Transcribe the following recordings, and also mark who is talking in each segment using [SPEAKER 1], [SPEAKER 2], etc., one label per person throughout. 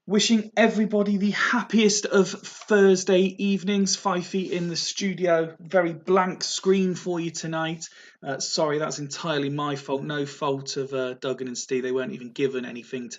[SPEAKER 1] Wishing everybody the happiest of Thursday evenings. 5 feet in the studio. Very blank screen for you tonight. Sorry, that's entirely my fault. No fault of Duggan and Steve. They weren't even given anything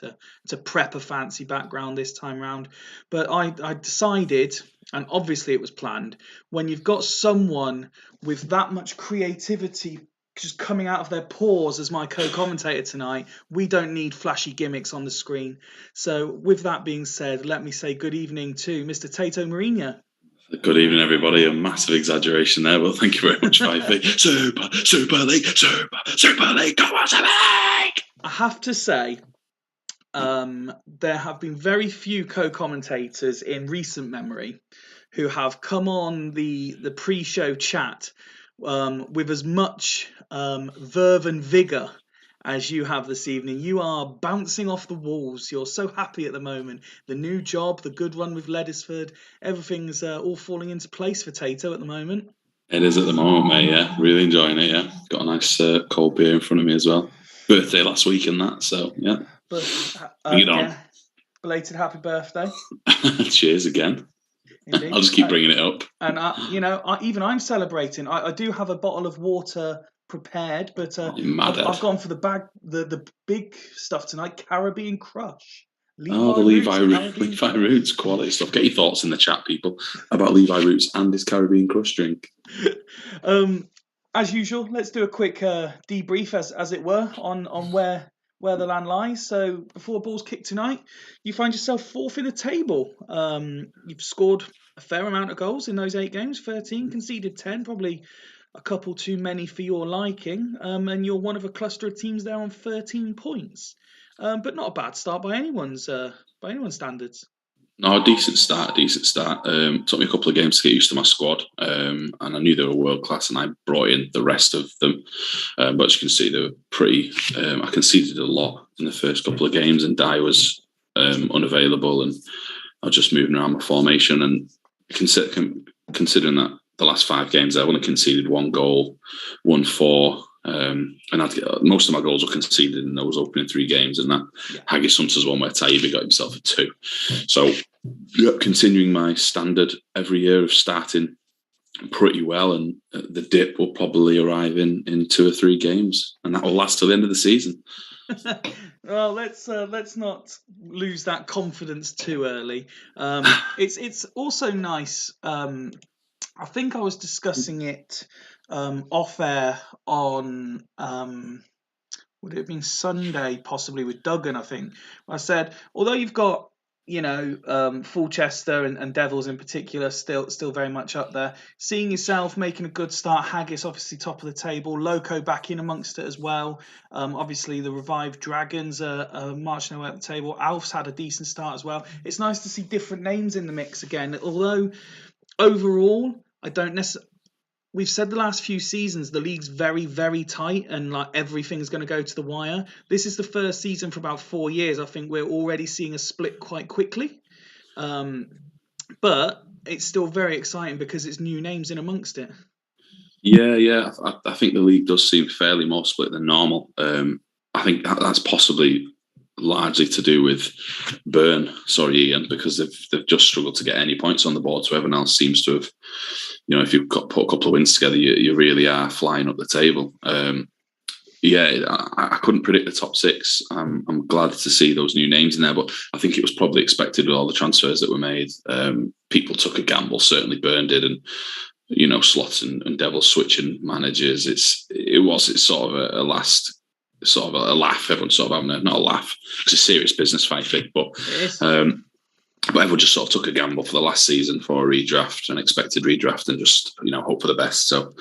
[SPEAKER 1] to prep a fancy background this time round. But I decided, and obviously it was planned, when you've got someone with that much creativity just coming out of their pores as my co-commentator tonight, we don't need flashy gimmicks on the screen. So with that being said, let me say good evening to Mr. Tato Mourinho.
[SPEAKER 2] Good evening, everybody. A massive exaggeration there, but thank you very much, Fifey. Super League, come on, Super League!
[SPEAKER 1] I have to say, there have been very few co-commentators in recent memory who have come on the pre-show chat with as much verve and vigour as you have this evening. You are bouncing off the walls. You're so happy at the moment. The new job, the good run with Ledisford, everything's all falling into place for Tato at the moment.
[SPEAKER 2] It is at the moment, mate, yeah. Really enjoying it, yeah. Got a nice cold beer in front of me as well. Birthday last week and that, so, yeah.
[SPEAKER 1] But
[SPEAKER 2] Bring it on.
[SPEAKER 1] Belated happy birthday.
[SPEAKER 2] Cheers again. Indeed. I'll just keep bringing it up.
[SPEAKER 1] And, even I'm celebrating. I do have a bottle of water prepared, but I've gone for the big stuff tonight, Caribbean Crush.
[SPEAKER 2] Levi Roots quality stuff. Get your thoughts in the chat, people, about Levi Roots and his Caribbean Crush drink.
[SPEAKER 1] As usual, let's do a quick debrief, as it were, on where the land lies. So before balls kick tonight, you find yourself fourth in the table. You've scored a fair amount of goals in those 8 games, 13, conceded 10, probably a couple too many for your liking, and you're one of a cluster of teams there on 13 points. But not a bad start by anyone's standards.
[SPEAKER 2] No, decent start. Took me a couple of games to get used to my squad, and I knew they were world class, and I brought in the rest of them. But as you can see, they were pretty. I conceded a lot in the first couple of games, and Dye was unavailable, and I was just moving around my formation. And considering that the last 5 games, I only conceded 1 goal, 1 4. And most of my goals were conceded in those opening 3 games, and that Haggis Hunters one where Taibbi got himself a 2. So, continuing my standard every year of starting pretty well, and the dip will probably arrive in 2 or 3 games, and that will last till the end of the season.
[SPEAKER 1] Well, let's not lose that confidence too early. It's also nice. I think I was discussing it off air on would it have been Sunday, possibly with Duggan. I think I said, although you've got Fulchester and Devils in particular still very much up there, seeing yourself making a good start. Haggis obviously top of the table, Loco back in amongst it as well. Obviously the revived Dragons are marching away up the table. Alf's had a decent start as well. It's nice to see different names in the mix again, although overall I don't necessarily. We've said the last few seasons the league's very, very tight and like everything's going to go to the wire. This is the first season for about 4 years. I think we're already seeing a split quite quickly. But it's still very exciting because it's new names in amongst it.
[SPEAKER 2] Yeah. I think the league does seem fairly more split than normal. I think that's possibly largely to do with Ian, because they've just struggled to get any points on the board. So everyone else seems to have, if you've put a couple of wins together, you really are flying up the table. I couldn't predict the top 6. I'm glad to see those new names in there, but I think it was probably expected with all the transfers that were made. People took a gamble, certainly Burn did, and Slots and Devils switching managers. It's sort of a last. Sort of a laugh. Everyone's sort of having not a laugh. It's a serious business fight, but everyone just sort of took a gamble for the last season for a redraft, an expected redraft, and just hope for the best. So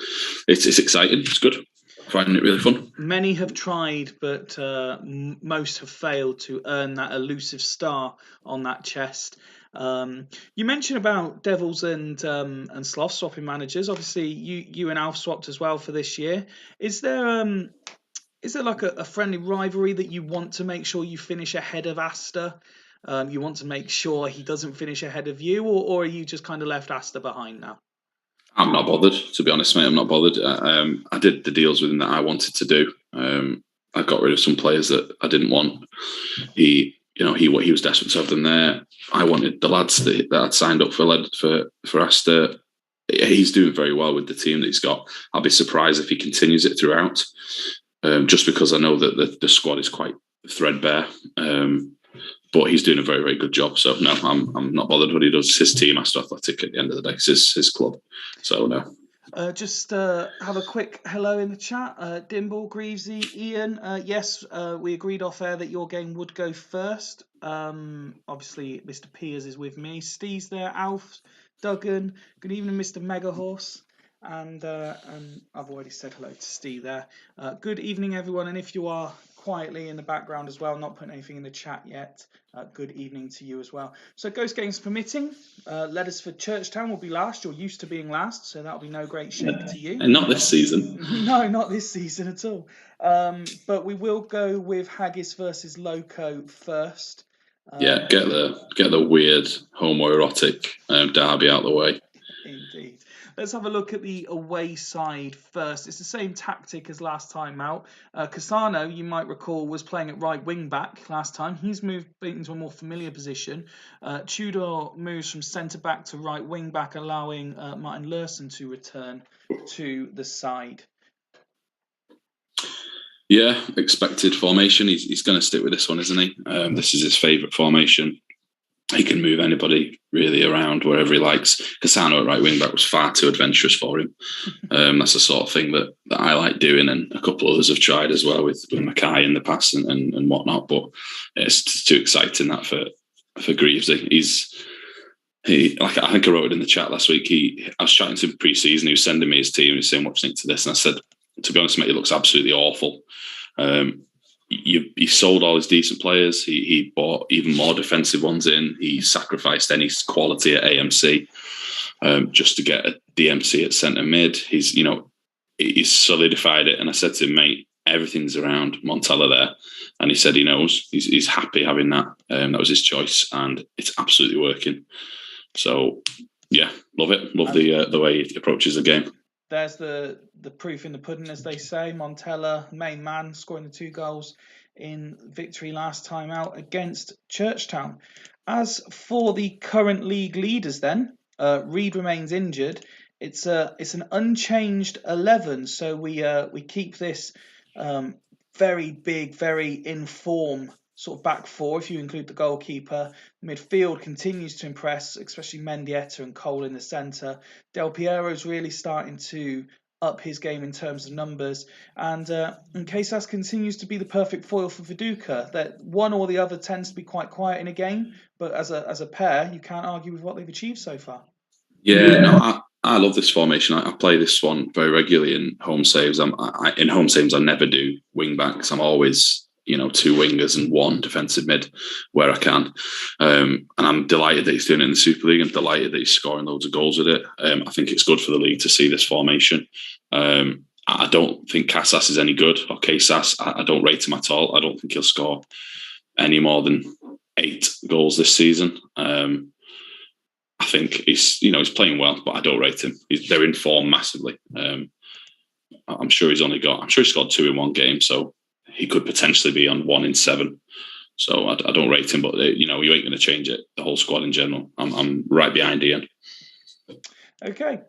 [SPEAKER 2] it's exciting. It's good. Finding it really fun.
[SPEAKER 1] Many have tried, but most have failed to earn that elusive star on that chest. You mentioned about Devils and Sloth swapping managers. Obviously, you and Alf swapped as well for this year. Is there like a friendly rivalry that you want to make sure you finish ahead of Asta? You want to make sure he doesn't finish ahead of you, or are you just kind of left Asta behind now?
[SPEAKER 2] I'm not bothered, to be honest, mate. I'm not bothered. I did the deals with him that I wanted to do. I got rid of some players that I didn't want. He he was desperate to have them there. I wanted the lads that I'd signed up for Astor. He's doing very well with the team that he's got. I'll be surprised if he continues it throughout, just because I know that the squad is quite threadbare. But he's doing a very, very good job. So no, I'm not bothered what he does. It's his team, Astor Athletic. At the end of the day, it's his club. So no.
[SPEAKER 1] Just have a quick hello in the chat. Dimble, Greavesy, Ian. Yes, we agreed off air that your game would go first. Obviously, Mr. Piers is with me. Steve's there. Alf, Duggan. Good evening, Mr. Megahorse. And I've already said hello to Steve there. Good evening, everyone. And if you are quietly in the background as well, not putting anything in the chat yet, good evening to you as well. So Ghost Games permitting, Leadersford Churchtown will be last. You're used to being last, so that'll be no great shake to you.
[SPEAKER 2] And not this season.
[SPEAKER 1] No, not this season at all. But we will go with Haggis versus Loco first.
[SPEAKER 2] Yeah, get the weird homoerotic derby out of the way.
[SPEAKER 1] Indeed. Let's have a look at the away side first. It's the same tactic as last time out. Casano, you might recall, was playing at right wing back last time. He's moved into a more familiar position. Tudor moves from centre back to right wing back, allowing Martin Lurson to return to the side.
[SPEAKER 2] Yeah, expected formation. He's going to stick with this one, isn't he? This is his favourite formation. He can move anybody really around wherever he likes. Casano at right wing back was far too adventurous for him. That's the sort of thing that I like doing, and a couple others have tried as well with Mackay in the past and whatnot. But it's too exciting that for Greavesy. Like I think I wrote it in the chat last week. I was chatting to him pre-season. He was sending me his team. He was saying, "What do you think to this?" And I said, "To be honest, mate, it looks absolutely awful." He sold all his decent players. He bought even more defensive ones in. He sacrificed any quality at AMC just to get a DMC at centre mid. He's solidified it. And I said to him, mate, everything's around Montella there. And he said he knows. He's happy having that. That was his choice, and it's absolutely working. So yeah, love it. Love the way he approaches the game.
[SPEAKER 1] There's the proof in the pudding, as they say. Montella, main man, scoring the 2 goals in victory last time out against Churchtown. As for the current league leaders then, Reed remains injured. It's an unchanged 11, so we keep this very big, very in form sort of back four, if you include the goalkeeper. Midfield continues to impress, especially Mendieta and Cole in the centre. Del Piero's really starting to up his game in terms of numbers. And Casas continues to be the perfect foil for Viduka. That one or the other tends to be quite quiet in a game, but as a pair, you can't argue with what they've achieved so far.
[SPEAKER 2] Yeah, no, I love this formation. I play this one very regularly in home saves. In home saves, I never do wing backs. I'm always, 2 wingers and 1 defensive mid where I can. And I'm delighted that he's doing it in the Super League. I'm delighted that he's scoring loads of goals with it. I think it's good for the league to see this formation. I don't think Casas is any good, or Casas. I don't rate him at all. I don't think he'll score any more than 8 goals this season. I think he's playing well, but I don't rate him. They're in form massively. I'm sure he's scored 2 in one game, so he could potentially be on 1 in 7. So I don't rate him, but you ain't going to change it. The whole squad in general. I'm right behind Ian.
[SPEAKER 1] Okay,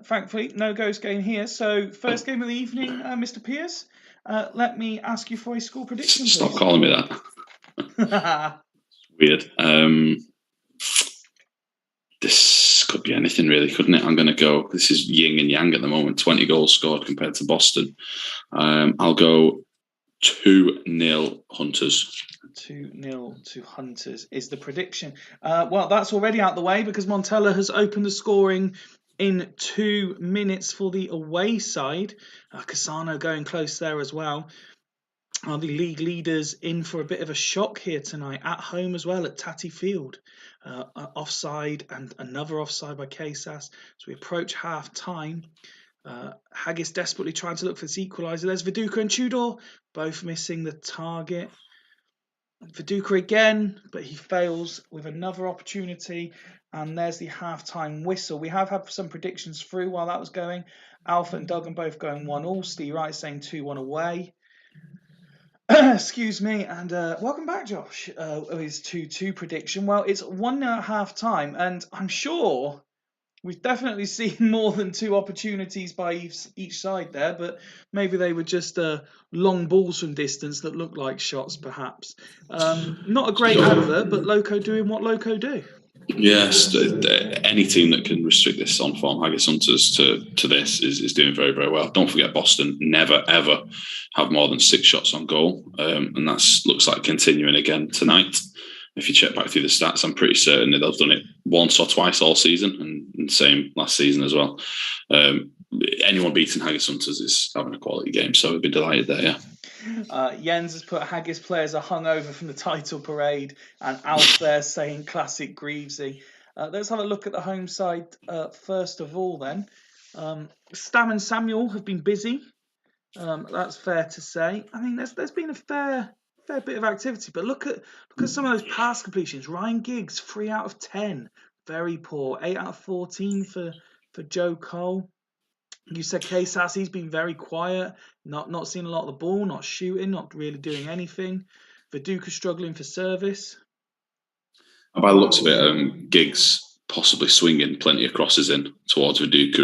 [SPEAKER 1] thankfully no ghost game here. So first game of the evening, Mr. Pierce. Let me ask you for a score prediction, please.
[SPEAKER 2] Stop calling me that. Weird. This could be anything really, couldn't it? I'm going to go, this is yin and yang at the moment, 20 goals scored compared to Boston. I'll go 2-0 Hunters.
[SPEAKER 1] 2-0 to Hunters is the prediction. Well, that's already out the way because Montella has opened the scoring in 2 minutes for the away side. Casano going close there as well. Are the league leaders in for a bit of a shock here tonight at home as well at Tatty Field? Offside and another offside by Casas. So we approach half time. Haggis desperately trying to look for this equaliser. There's Viduka and Tudor both missing the target. Viduka again, but he fails with another opportunity. And there's the half-time whistle. We have had some predictions through while that was going. Alpha and Duggan both going 1-1. Steve Wright saying 2-1 away. Excuse me, and welcome back, Josh. His 2-2 prediction. Well, it's 1 at half time, and I'm sure we've definitely seen more than 2 opportunities by each side there, but maybe they were just long balls from distance that looked like shots, perhaps. Not a great advert, but Loco doing what Loco do.
[SPEAKER 2] Yes, any team that can restrict this on form Haggis Hunters to this is doing very, very well. Don't forget, Boston never, ever have more than 6 shots on goal. And that looks like continuing again tonight. If you check back through the stats, I'm pretty certain that they've done it once or twice all season, and same last season as well. Anyone beating Haggis Hunters is having a quality game, so we'd be delighted there, yeah.
[SPEAKER 1] Jens has put Haggis players are hungover from the title parade, and Alf there saying classic Greavesy. Let's have a look at the home side first of all then. Stam and Samuel have been busy. That's fair to say. I mean, there's been a fair bit of activity, but look at some of those pass completions. Ryan Giggs, 3 out of 10, very poor. 8 out of 14 for Joe Cole. You said Casas, he's been very quiet, not seeing a lot of the ball, not shooting, not really doing anything. Viduka struggling for service.
[SPEAKER 2] By the looks of it, Giggs possibly swinging plenty of crosses in towards Viduka,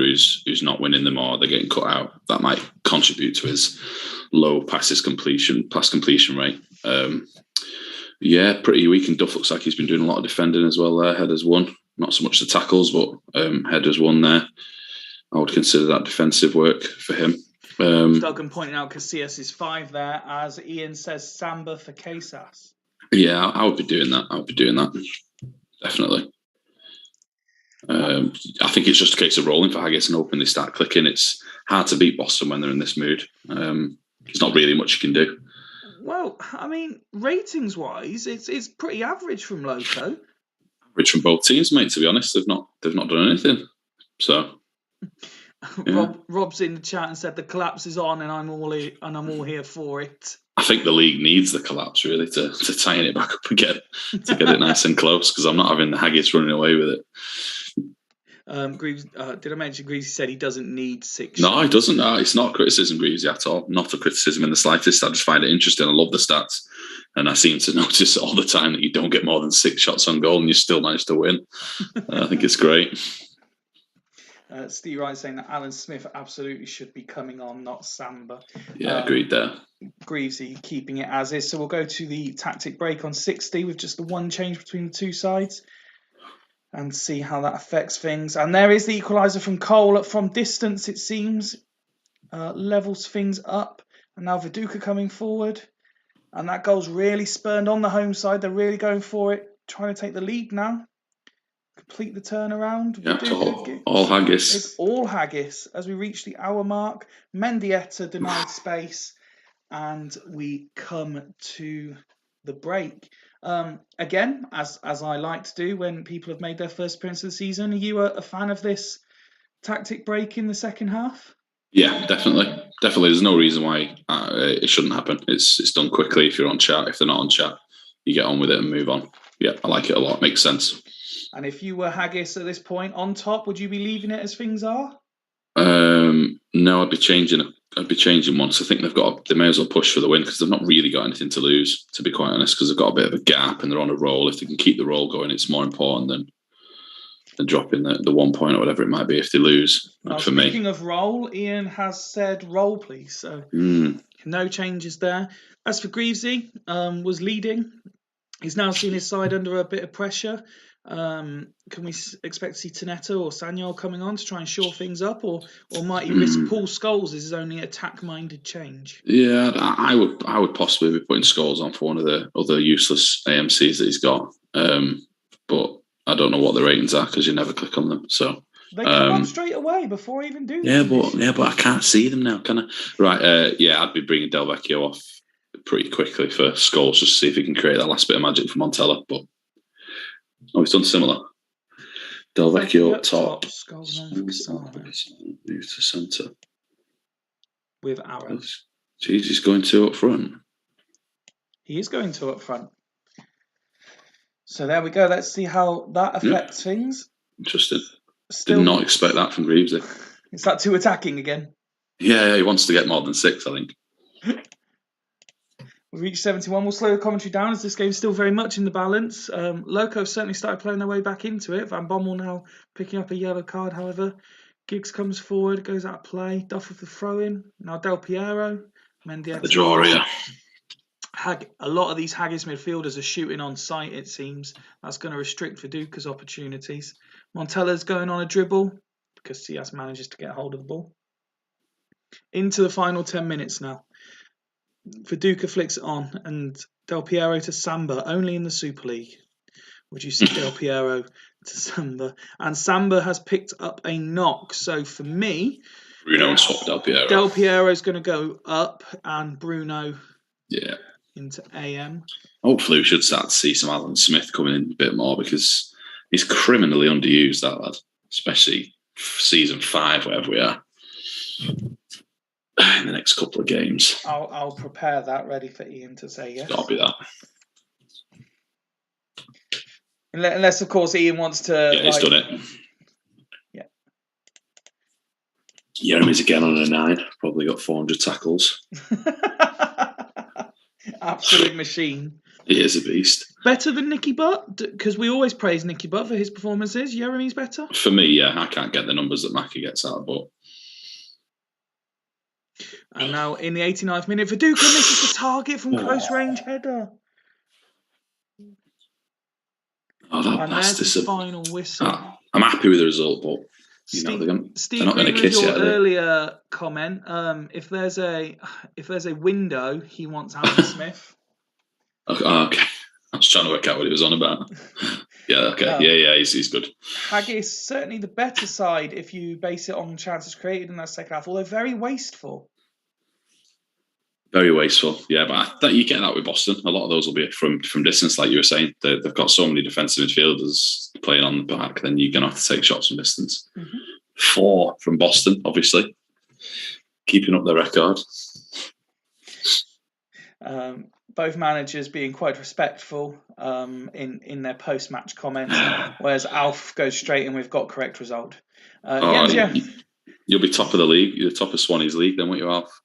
[SPEAKER 2] who's not winning them, or they're getting cut out. That might contribute to his low pass completion rate. Pretty weak, and Duff looks like he's been doing a lot of defending as well there. Headers won, not so much the tackles, but headers won there. I would consider that defensive work for him.
[SPEAKER 1] Duggan pointing out Casillas is 5 there, as Ian says Samba for Casas.
[SPEAKER 2] Yeah, I would be doing that. Definitely. I think it's just a case of rolling for Haggis and hoping they start clicking. It's hard to beat Boston when they're in this mood. There's not really much you can do.
[SPEAKER 1] Well, I mean, ratings-wise, it's pretty average from Loco.
[SPEAKER 2] Average from both teams, mate. To be honest, they've not done anything. So.
[SPEAKER 1] Yeah. Rob's in the chat and said the collapse is on, and I'm all here for it.
[SPEAKER 2] I think the league needs the collapse really to tighten it back up again, to get it nice and close, because I'm not having the Haggis running away with it.
[SPEAKER 1] Greaves, did I mention Greavesy said he doesn't need 6
[SPEAKER 2] No,
[SPEAKER 1] shots?
[SPEAKER 2] he doesn't. No, it's not criticism, Greavesy, at all. Not a criticism in the slightest. I just find it interesting. I love the stats, and I seem to notice all the time that you don't get more than 6 shots on goal and you still manage to win. I think it's great.
[SPEAKER 1] Steve Wright saying that Alan Smith absolutely should be coming on, not Samba.
[SPEAKER 2] Yeah, agreed there.
[SPEAKER 1] Greavesy keeping it as is. So we'll go to the tactic break on 60 with just the one change between the two sides and see how that affects things. And there is the equaliser from Cole from distance, it seems. Levels things up. And now Viduka coming forward. And that goal's really spurned on the home side. They're really going for it, trying to take the lead now. Complete the turnaround.
[SPEAKER 2] Yeah, all Haggis.
[SPEAKER 1] It's all Haggis as we reach the hour mark. Mendieta denied space, and we come to the break. Again, as I like to do when people have made their first appearance of the season, are you a fan of this tactic break in the second half?
[SPEAKER 2] Yeah, definitely. There's no reason why it shouldn't happen. It's done quickly. If you're on chat, if they're not on chat, you get on with it and move on. Yeah, I like it a lot. Makes sense.
[SPEAKER 1] And if you were Haggis at this point on top, would you be leaving it as things are?
[SPEAKER 2] No, I'd be changing once. I think they may as well push for the win, because they've not really got anything to lose, to be quite honest, because they've got a bit of a gap and they're on a roll. If they can keep the roll going, it's more important than dropping the 1 point or whatever it might be if they lose.
[SPEAKER 1] Well,
[SPEAKER 2] for me.
[SPEAKER 1] Speaking of roll, Ian has said roll, please. So no changes there. As for Greavesy, was leading. He's now seen his side under a bit of pressure. Can we expect to see Taneto or Sanyol coming on to try and shore things up, or might he risk Paul Scholes as his only attack-minded change?
[SPEAKER 2] Yeah, I would possibly be putting Scholes on for one of the other useless AMCs that he's got, but I don't know what the ratings are because you never click on them. So
[SPEAKER 1] they come up straight away before I even do.
[SPEAKER 2] Yeah, but I can't see them now, can I? Right, I'd be bringing Del Vecchio off pretty quickly for Scholes just to see if he can create that last bit of magic for Montella, but. Oh, he's done similar. Del Vecchio up top.
[SPEAKER 1] Scholes on
[SPEAKER 2] Move to centre.
[SPEAKER 1] With Aaron.
[SPEAKER 2] Jeez, he's going 2 up front.
[SPEAKER 1] He is going 2 up front. So there we go. Let's see how that affects things.
[SPEAKER 2] Interesting. Did not expect that from Greavesy.
[SPEAKER 1] Is that 2 attacking again?
[SPEAKER 2] Yeah, he wants to get more than 6, I think.
[SPEAKER 1] We've reached 71. We'll slow the commentary down as this game's still very much in the balance. Loco certainly started playing their way back into it. Van Bommel now picking up a yellow card, however. Giggs comes forward, goes out of play. Duff with the throw-in. Now Del Piero. Mendy
[SPEAKER 2] The draw here.
[SPEAKER 1] A lot of these Haggis midfielders are shooting on sight, it seems. That's going to restrict Viduka's opportunities. Montella's going on a dribble because Cias manages to get hold of the ball. Into the final 10 minutes now. Viduka flicks it on and Del Piero to Samba, only in the Super League. Would you see Del Piero to Samba? And Samba has picked up a knock. So for me,
[SPEAKER 2] Bruno and swap Del Piero.
[SPEAKER 1] Del Piero's going to go up and Bruno into AM.
[SPEAKER 2] Hopefully we should start to see some Alan Smith coming in a bit more because he's criminally underused, that lad. Especially season 5, wherever we are. In the next couple of games.
[SPEAKER 1] I'll prepare that ready for Ian to say yes.
[SPEAKER 2] That'll be that.
[SPEAKER 1] Unless, of course, Ian wants to...
[SPEAKER 2] Yeah, he's done it.
[SPEAKER 1] Yeah.
[SPEAKER 2] Jeremy's again on a 9. Probably got 400 tackles.
[SPEAKER 1] Absolute machine.
[SPEAKER 2] He is a beast.
[SPEAKER 1] Better than Nicky Butt? Because we always praise Nicky Butt for his performances. Jeremy's better?
[SPEAKER 2] For me, yeah. I can't get the numbers that Mackie gets out of Butt.
[SPEAKER 1] And now in the 89th minute, Viduka misses the target from close range header.
[SPEAKER 2] And
[SPEAKER 1] there's the final whistle.
[SPEAKER 2] I'm happy with the result, but
[SPEAKER 1] Steve,
[SPEAKER 2] they're not going to kiss
[SPEAKER 1] your
[SPEAKER 2] yet.
[SPEAKER 1] Earlier comment, if there's a window, he wants Alan Smith.
[SPEAKER 2] Okay. I was trying to work out what he was on about. Yeah, okay. Yeah, he's good.
[SPEAKER 1] Haggis certainly the better side if you base it on chances created in that second half, although very wasteful.
[SPEAKER 2] Very wasteful, yeah, but you get that with Boston. A lot of those will be from distance, like you were saying. They've got so many defensive midfielders playing on the back, then you're going to have to take shots from distance. Mm-hmm. 4 from Boston, obviously. Keeping up the record.
[SPEAKER 1] Both managers being quite respectful in their post-match comments, whereas Alf goes straight in with got correct result.
[SPEAKER 2] You'll be top of the league. You're top of Swanee's league, then, won't you, Alf?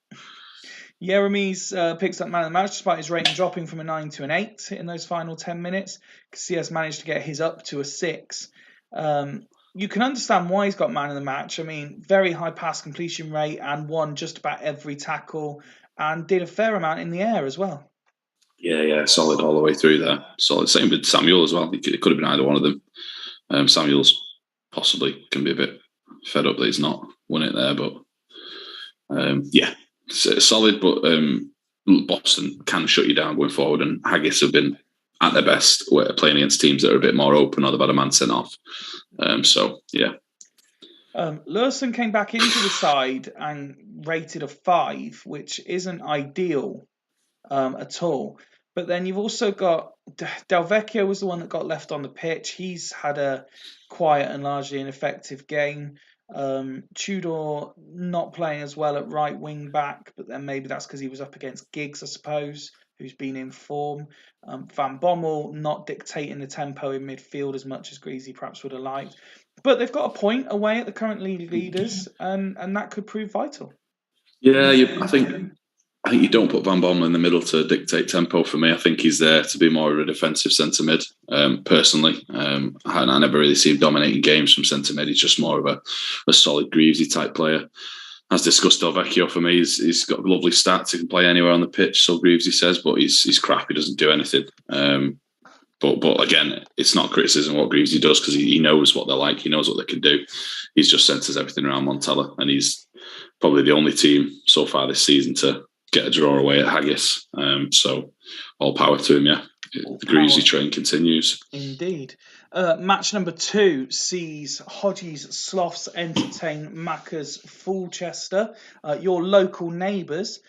[SPEAKER 1] Jeremy's picks up man of the match despite his rating dropping from a 9 to an 8 in those final 10 minutes. Casillas managed to get his up to a 6. You can understand why he's got man of the match. I mean, very high pass completion rate and won just about every tackle and did a fair amount in the air as well.
[SPEAKER 2] Yeah, solid all the way through there. Solid. Same with Samuel as well. It could have been either one of them. Samuel's possibly can be a bit fed up that he's not won it there, but solid, but Boston can shut you down going forward, and Haggis have been at their best playing against teams that are a bit more open or they've had a man sent off.
[SPEAKER 1] Lurson came back into the side and rated a 5, which isn't ideal at all. But then you've also got Del Vecchio was the one that got left on the pitch. He's had a quiet and largely ineffective game. Tudor not playing as well at right wing back, but then maybe that's because he was up against Giggs, I suppose, who's been in form. Van Bommel not dictating the tempo in midfield as much as Greasy perhaps would have liked. But they've got a point away at the current league leaders, and that could prove vital.
[SPEAKER 2] Yeah, I think you don't put Van Bommel in the middle to dictate tempo for me. I think he's there to be more of a defensive centre mid, personally. I never really see him dominating games from centre mid. He's just more of a solid Greavesy type player. As discussed, Del Vecchio for me, he's got lovely stats. He can play anywhere on the pitch, so Greavesy says, but he's crap. He doesn't do anything. But again, it's not criticism what Greavesy does because he knows what they're like. He knows what they can do. He's just centres everything around Montella, and he's probably the only team so far this season to get a draw away at Haggis. So all power to him, yeah. The Greasy train continues.
[SPEAKER 1] Indeed. Match number 2 sees Hodges Sloths entertain Macca's Fulchester, your local neighbours.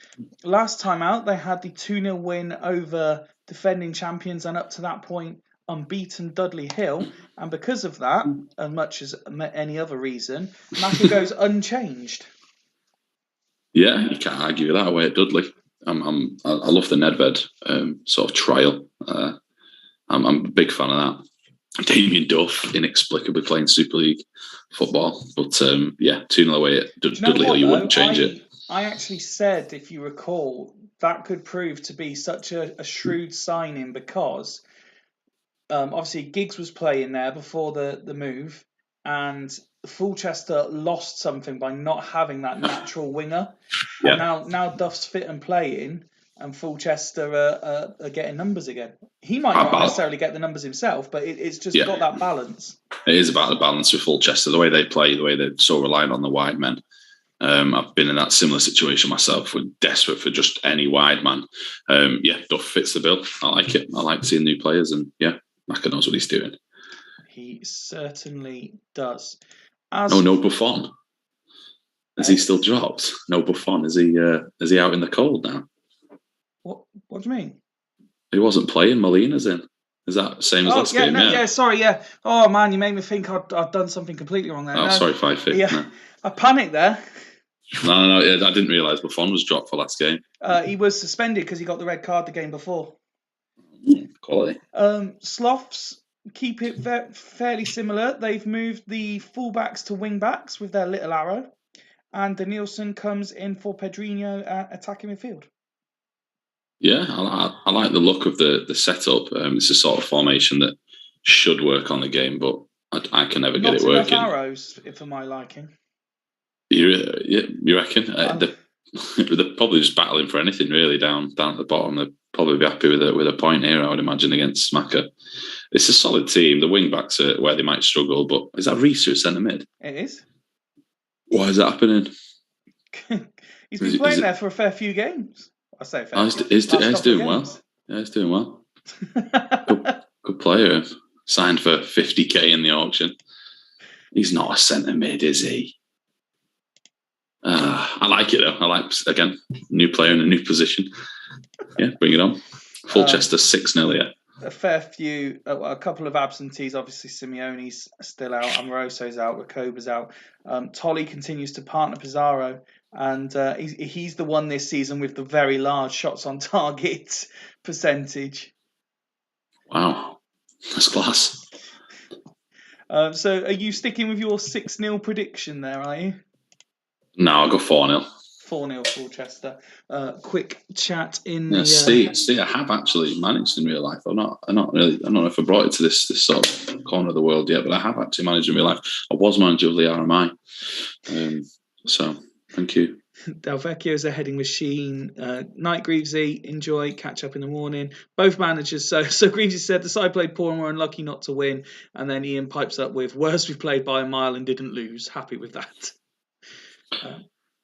[SPEAKER 1] Last time out, they had the 2-0 win over defending champions and up to that point unbeaten Dudley Hill. And because of that, as much as any other reason, Macca goes unchanged.
[SPEAKER 2] Yeah, you can't argue with that away at Dudley. I love the Nedved sort of trial. I'm a big fan of that. Damien Duff inexplicably playing Super League football, but 2-0 away at Dudley Hill, you wouldn't change it.
[SPEAKER 1] I actually said, if you recall, that could prove to be such a shrewd signing because obviously Giggs was playing there before the move, and Fulchester lost something by not having that natural winger. And now Duff's fit and playing, and Fulchester are getting numbers again. He might not necessarily get the numbers himself, but it's just got that balance.
[SPEAKER 2] It is about the balance with Fulchester, the way they play, the way they're so reliant on the wide men. I've been in that similar situation myself. We're desperate for just any wide man. Duff fits the bill. I like it. I like seeing new players, and Maka knows what he's doing.
[SPEAKER 1] He certainly does.
[SPEAKER 2] No Buffon. Has he still dropped? No Buffon. Is he out in the cold now?
[SPEAKER 1] What do you mean?
[SPEAKER 2] He wasn't playing. Molina's in. Is that the same as last game?
[SPEAKER 1] Sorry, Oh man, you made me think I'd done something completely wrong there.
[SPEAKER 2] Oh, sorry, 5 feet.
[SPEAKER 1] Yeah, no. I panicked there.
[SPEAKER 2] No, I didn't realise Buffon was dropped for last game.
[SPEAKER 1] He was suspended because he got the red card the game before.
[SPEAKER 2] Quality.
[SPEAKER 1] Sloths keep it fairly similar. They've moved the fullbacks to wing-backs with their little arrow, and Danielson comes in for Pedrinho attacking midfield.
[SPEAKER 2] Yeah, I like the look of the setup. It's a sort of formation that should work on the game, but I can never get it working.
[SPEAKER 1] Not enough arrows, for my liking.
[SPEAKER 2] You reckon? They're probably just battling for anything really down at the bottom. They'll probably be happy with a point here, I would imagine, against Smacker. It's a solid team. The wing backs are where they might struggle, but is that Reese at centre mid?
[SPEAKER 1] It is.
[SPEAKER 2] Why is that happening?
[SPEAKER 1] He's been playing there for a fair few games. I say fair.
[SPEAKER 2] He's doing well. Yeah, he's doing well. Good player. Signed for 50k in the auction. He's not a centre mid, is he? I like it though. I like, again, new player in a new position. Yeah, bring it on. Fulchester 6-0, yeah.
[SPEAKER 1] A fair few, a couple of absentees. Obviously, Simeone's still out, Amoroso's out, Rakoba's out. Tolly continues to partner Pizarro, and he's the one this season with the very large shots on target percentage.
[SPEAKER 2] Wow, that's class.
[SPEAKER 1] So, are you sticking with your 6-0 prediction there? Are you?
[SPEAKER 2] No, I'll go 4-0.
[SPEAKER 1] 4-0 Fulchester. Quick chat in
[SPEAKER 2] See, I have actually managed in real life. I'm not really. I don't know if I brought it to this sort of corner of the world yet, but I have actually managed in real life. I was manager of the RMI. So thank you.
[SPEAKER 1] Delvecchio's a heading machine. Night Greavesy, enjoy, catch up in the morning. Both managers. So Greavesy said the side played poor and were unlucky not to win. And then Ian pipes up with worst we played by a mile and didn't lose. Happy with that.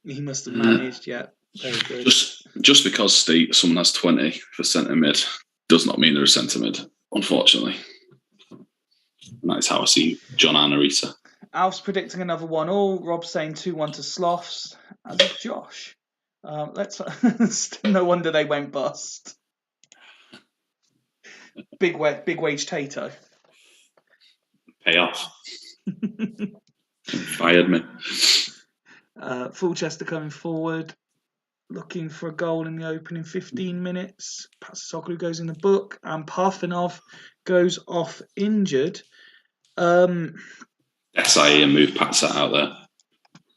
[SPEAKER 1] He must have managed, yeah. Very good.
[SPEAKER 2] Just because someone has 20 for centre mid does not mean they're a centre mid, unfortunately. And that is how I see John Anarita.
[SPEAKER 1] Alf's predicting another 1-1. Rob's saying 2-1 to Sloths. As is Josh. No wonder they went bust. Big wage Tato.
[SPEAKER 2] Pay off. Fired me.
[SPEAKER 1] Fulchester coming forward, looking for a goal in the opening 15 minutes. Patsoglu goes in the book, and Parfenov goes off injured.
[SPEAKER 2] SIE and move Patsa out there.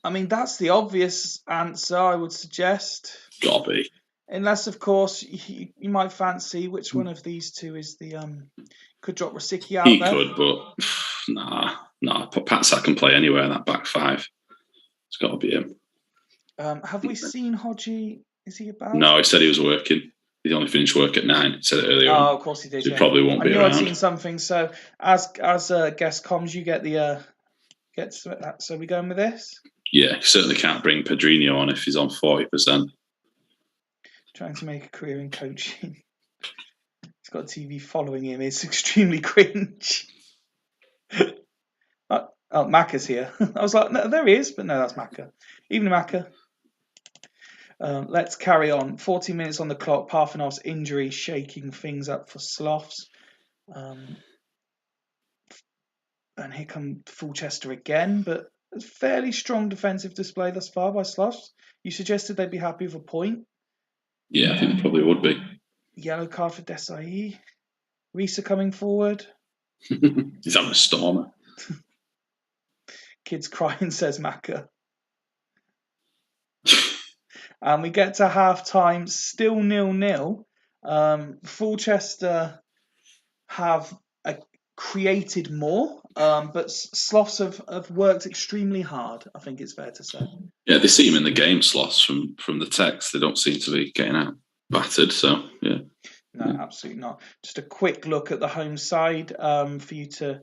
[SPEAKER 1] I mean, that's the obvious answer, I would suggest.
[SPEAKER 2] Gotta be.
[SPEAKER 1] Unless, of course, you might fancy which one of these two is the... could drop Rosicky out there.
[SPEAKER 2] He could, but nah. Patsa can play anywhere in that back five. It's got to be him.
[SPEAKER 1] Have we seen Hodgie? Is he about?
[SPEAKER 2] No, he said he was working. He only finished work at 9. He said it earlier on.
[SPEAKER 1] Oh, of course he did.
[SPEAKER 2] So he probably won't be around.
[SPEAKER 1] I'd seen something. So as guest comms, you get the that. So we going with this?
[SPEAKER 2] Yeah, he certainly can't bring Pedrinho on if he's on 40%.
[SPEAKER 1] Trying to make a career in coaching. He's got a TV following him. It's extremely cringe. Oh, Macca's here. I was like, no, there he is, but no, that's Macca. Even Macca. Let's carry on. 40 minutes on the clock. Parfenov's injury shaking things up for Sloths. And here come Fulchester again, but a fairly strong defensive display thus far by Sloths. You suggested they'd be happy with a point.
[SPEAKER 2] Yeah, I think they probably would be.
[SPEAKER 1] Yellow card for Desai. Risa coming forward.
[SPEAKER 2] He's having a stormer.
[SPEAKER 1] Kids crying, says Macca. And we get to half time, still 0-0. Fulchester have created more, but Sloths have worked extremely hard, I think it's fair to say.
[SPEAKER 2] Yeah, they see him in the game, Sloths, from the text. They don't seem to be getting out battered, so yeah.
[SPEAKER 1] No, absolutely not. Just a quick look at the home side for you to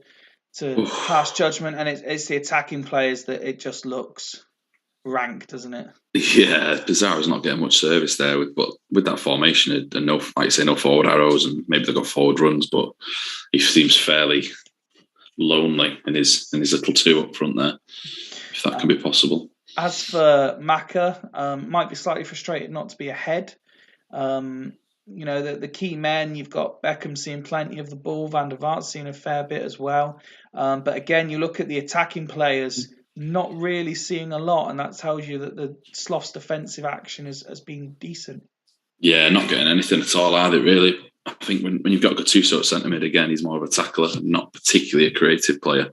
[SPEAKER 1] pass judgment, and it's the attacking players that it just looks rank, doesn't it?
[SPEAKER 2] Yeah, Pizarro's not getting much service there, but with that formation and no, like you say, no forward arrows, and maybe they've got forward runs, but he seems fairly lonely in his little two up front there, if that can be possible.
[SPEAKER 1] As for Maka, might be slightly frustrated not to be ahead. The key men, you've got Beckham seeing plenty of the ball, Van der Vaart seeing a fair bit as well. But again, you look at the attacking players, not really seeing a lot, and that tells you that the Sloth's defensive action has been decent.
[SPEAKER 2] Yeah, not getting anything at all either, really. I think when you've got Gattuso at centre mid again, he's more of a tackler, not particularly a creative player.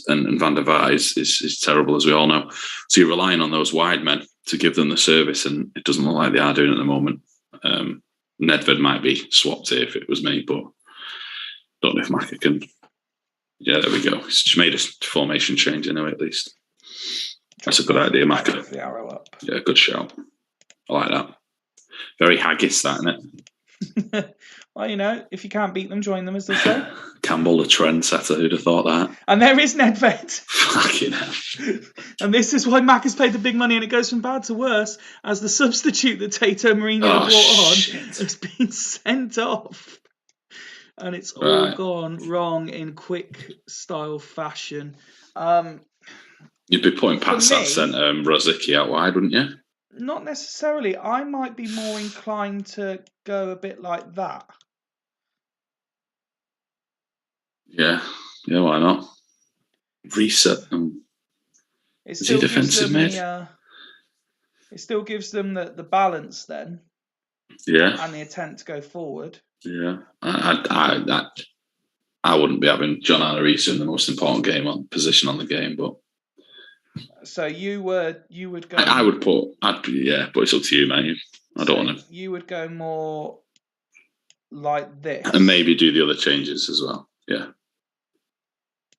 [SPEAKER 2] And Van der Vaart is terrible, as we all know. So you're relying on those wide men to give them the service, and it doesn't look like they are doing it at the moment. Nedved might be swapped here if it was me, but don't know if Maka can. Yeah, there we go. He's just made a formation change anyway, at least. That's a good idea, Maka.
[SPEAKER 1] The arrow up.
[SPEAKER 2] Yeah, good shout. I like that. Very haggis, that, isn't
[SPEAKER 1] it? Well, if you can't beat them, join them, as they say.
[SPEAKER 2] Campbell, the trendsetter, who'd have thought that?
[SPEAKER 1] And there is Nedved.
[SPEAKER 2] Fucking hell.
[SPEAKER 1] And this is why Mac has paid the big money, and it goes from bad to worse as the substitute that Tato Mourinho brought on has been sent off. And it's all gone wrong in quick style fashion.
[SPEAKER 2] You'd be putting past that centre Rosicky out wide, wouldn't you?
[SPEAKER 1] Not necessarily. I might be more inclined to go a bit like that.
[SPEAKER 2] Yeah, why not? Reset them. Is he defensive mid?
[SPEAKER 1] It still gives them the balance then.
[SPEAKER 2] Yeah.
[SPEAKER 1] And the intent to go forward.
[SPEAKER 2] Yeah. I wouldn't be having John Arisa in the most important position on the game, but.
[SPEAKER 1] So you would go.
[SPEAKER 2] I would put. but it's up to you, man. I don't want to.
[SPEAKER 1] You would go more like this,
[SPEAKER 2] and maybe do the other changes as well. Yeah.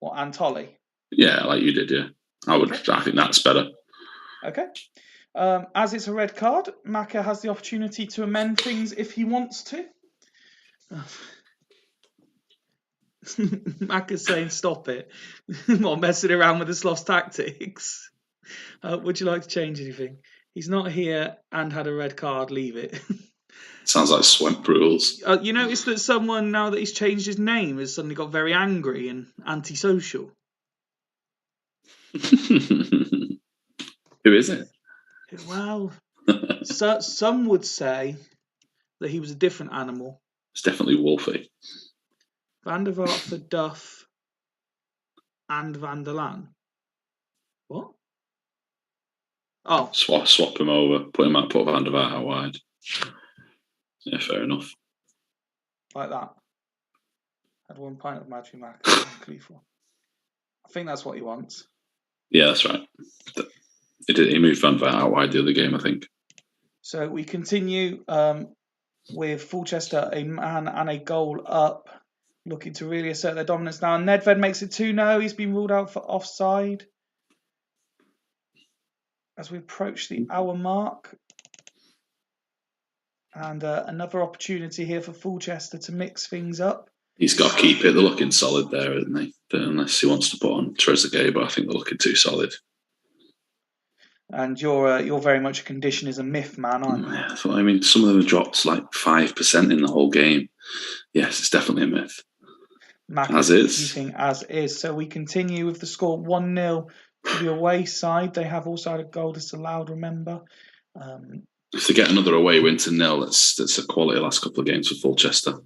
[SPEAKER 1] What, Antoli?
[SPEAKER 2] Yeah, like you did. Yeah, I would. Okay. I think that's better.
[SPEAKER 1] Okay. As it's a red card, Maka has the opportunity to amend things if he wants to. Maka's saying, "Stop it! Not messing around with the Sloth's tactics." Would you like to change anything? He's not here and had a red card. Leave it.
[SPEAKER 2] Sounds like Swamp rules.
[SPEAKER 1] You notice that someone, now that he's changed his name, has suddenly got very angry and antisocial.
[SPEAKER 2] Who is it?
[SPEAKER 1] Well, some would say that he was a different animal.
[SPEAKER 2] It's definitely Wolfie.
[SPEAKER 1] Van der Vaart for Duff and Van der Laan. What? Oh.
[SPEAKER 2] Swap him over. Put Van der Vaart out wide. Yeah, fair enough.
[SPEAKER 1] Like that. Had 1 pint of Magic Mac. I think that's what he wants.
[SPEAKER 2] Yeah, that's right. He moved Van der Vaart out wide the other game, I think.
[SPEAKER 1] So we continue with Fulchester, a man and a goal up, looking to really assert their dominance now. And Nedved makes it 2-0. He's been ruled out for offside. As we approach the hour mark. And another opportunity here for Fulchester to mix things up.
[SPEAKER 2] He's got to keep it. They're looking solid there, isn't they? Unless he wants to put on Trezeguet, but I think they're looking too solid.
[SPEAKER 1] And you're very much a condition is a myth man, aren't you?
[SPEAKER 2] Yeah, I mean, some of them have dropped like 5% in the whole game. Yes, it's definitely a myth. As is.
[SPEAKER 1] So we continue with the score 1-0 to the away side. They have also had a goal disallowed, remember.
[SPEAKER 2] If they get another away win to 0, that's a quality last couple of games for Fulchester.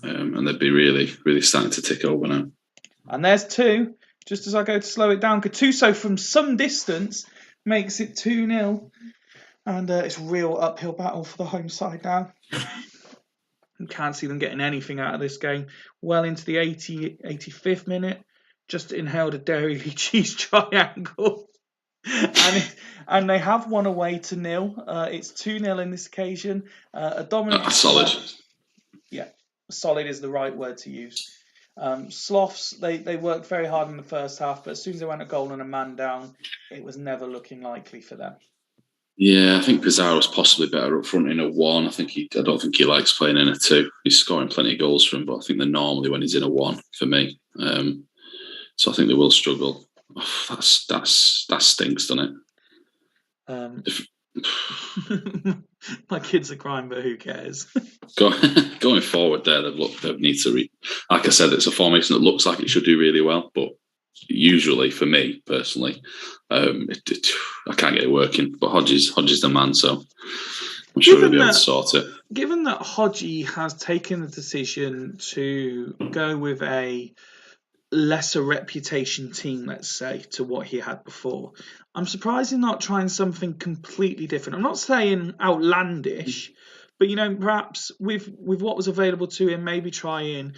[SPEAKER 2] And they'd be really, really starting to tick over now.
[SPEAKER 1] And there's 2. Just as I go to slow it down, Gattuso from some distance makes it 2-0. And it's a real uphill battle for the home side now. You can't see them getting anything out of this game. Well into the 85th minute. Just inhaled a Dairy Cheese triangle. and they have won away to 0. It's 2-0 in this occasion. A dominant
[SPEAKER 2] Solid.
[SPEAKER 1] display. Yeah, solid is the right word to use. Sloths, they worked very hard in the first half, but as soon as they went a goal and a man down, it was never looking likely for them.
[SPEAKER 2] Yeah, I think Pizarro's possibly better up front in a 1. I don't think he likes playing in a 2. He's scoring plenty of goals for him, but I think they're normally when he's in a 1 for me. So I think they will struggle. Oh, that stinks, doesn't it?
[SPEAKER 1] My kids are crying, but who cares?
[SPEAKER 2] Going forward, they need to like I said, it's a formation that looks like it should do really well, but usually for me personally, I can't get it working. But Hodges the man, so I'm sure he'll be able to sort it.
[SPEAKER 1] Given that Hodgie has taken the decision to go with a lesser reputation team, let's say, to what he had before, I'm surprised he's not trying something completely different. I'm not saying outlandish, but perhaps with what was available to him, maybe trying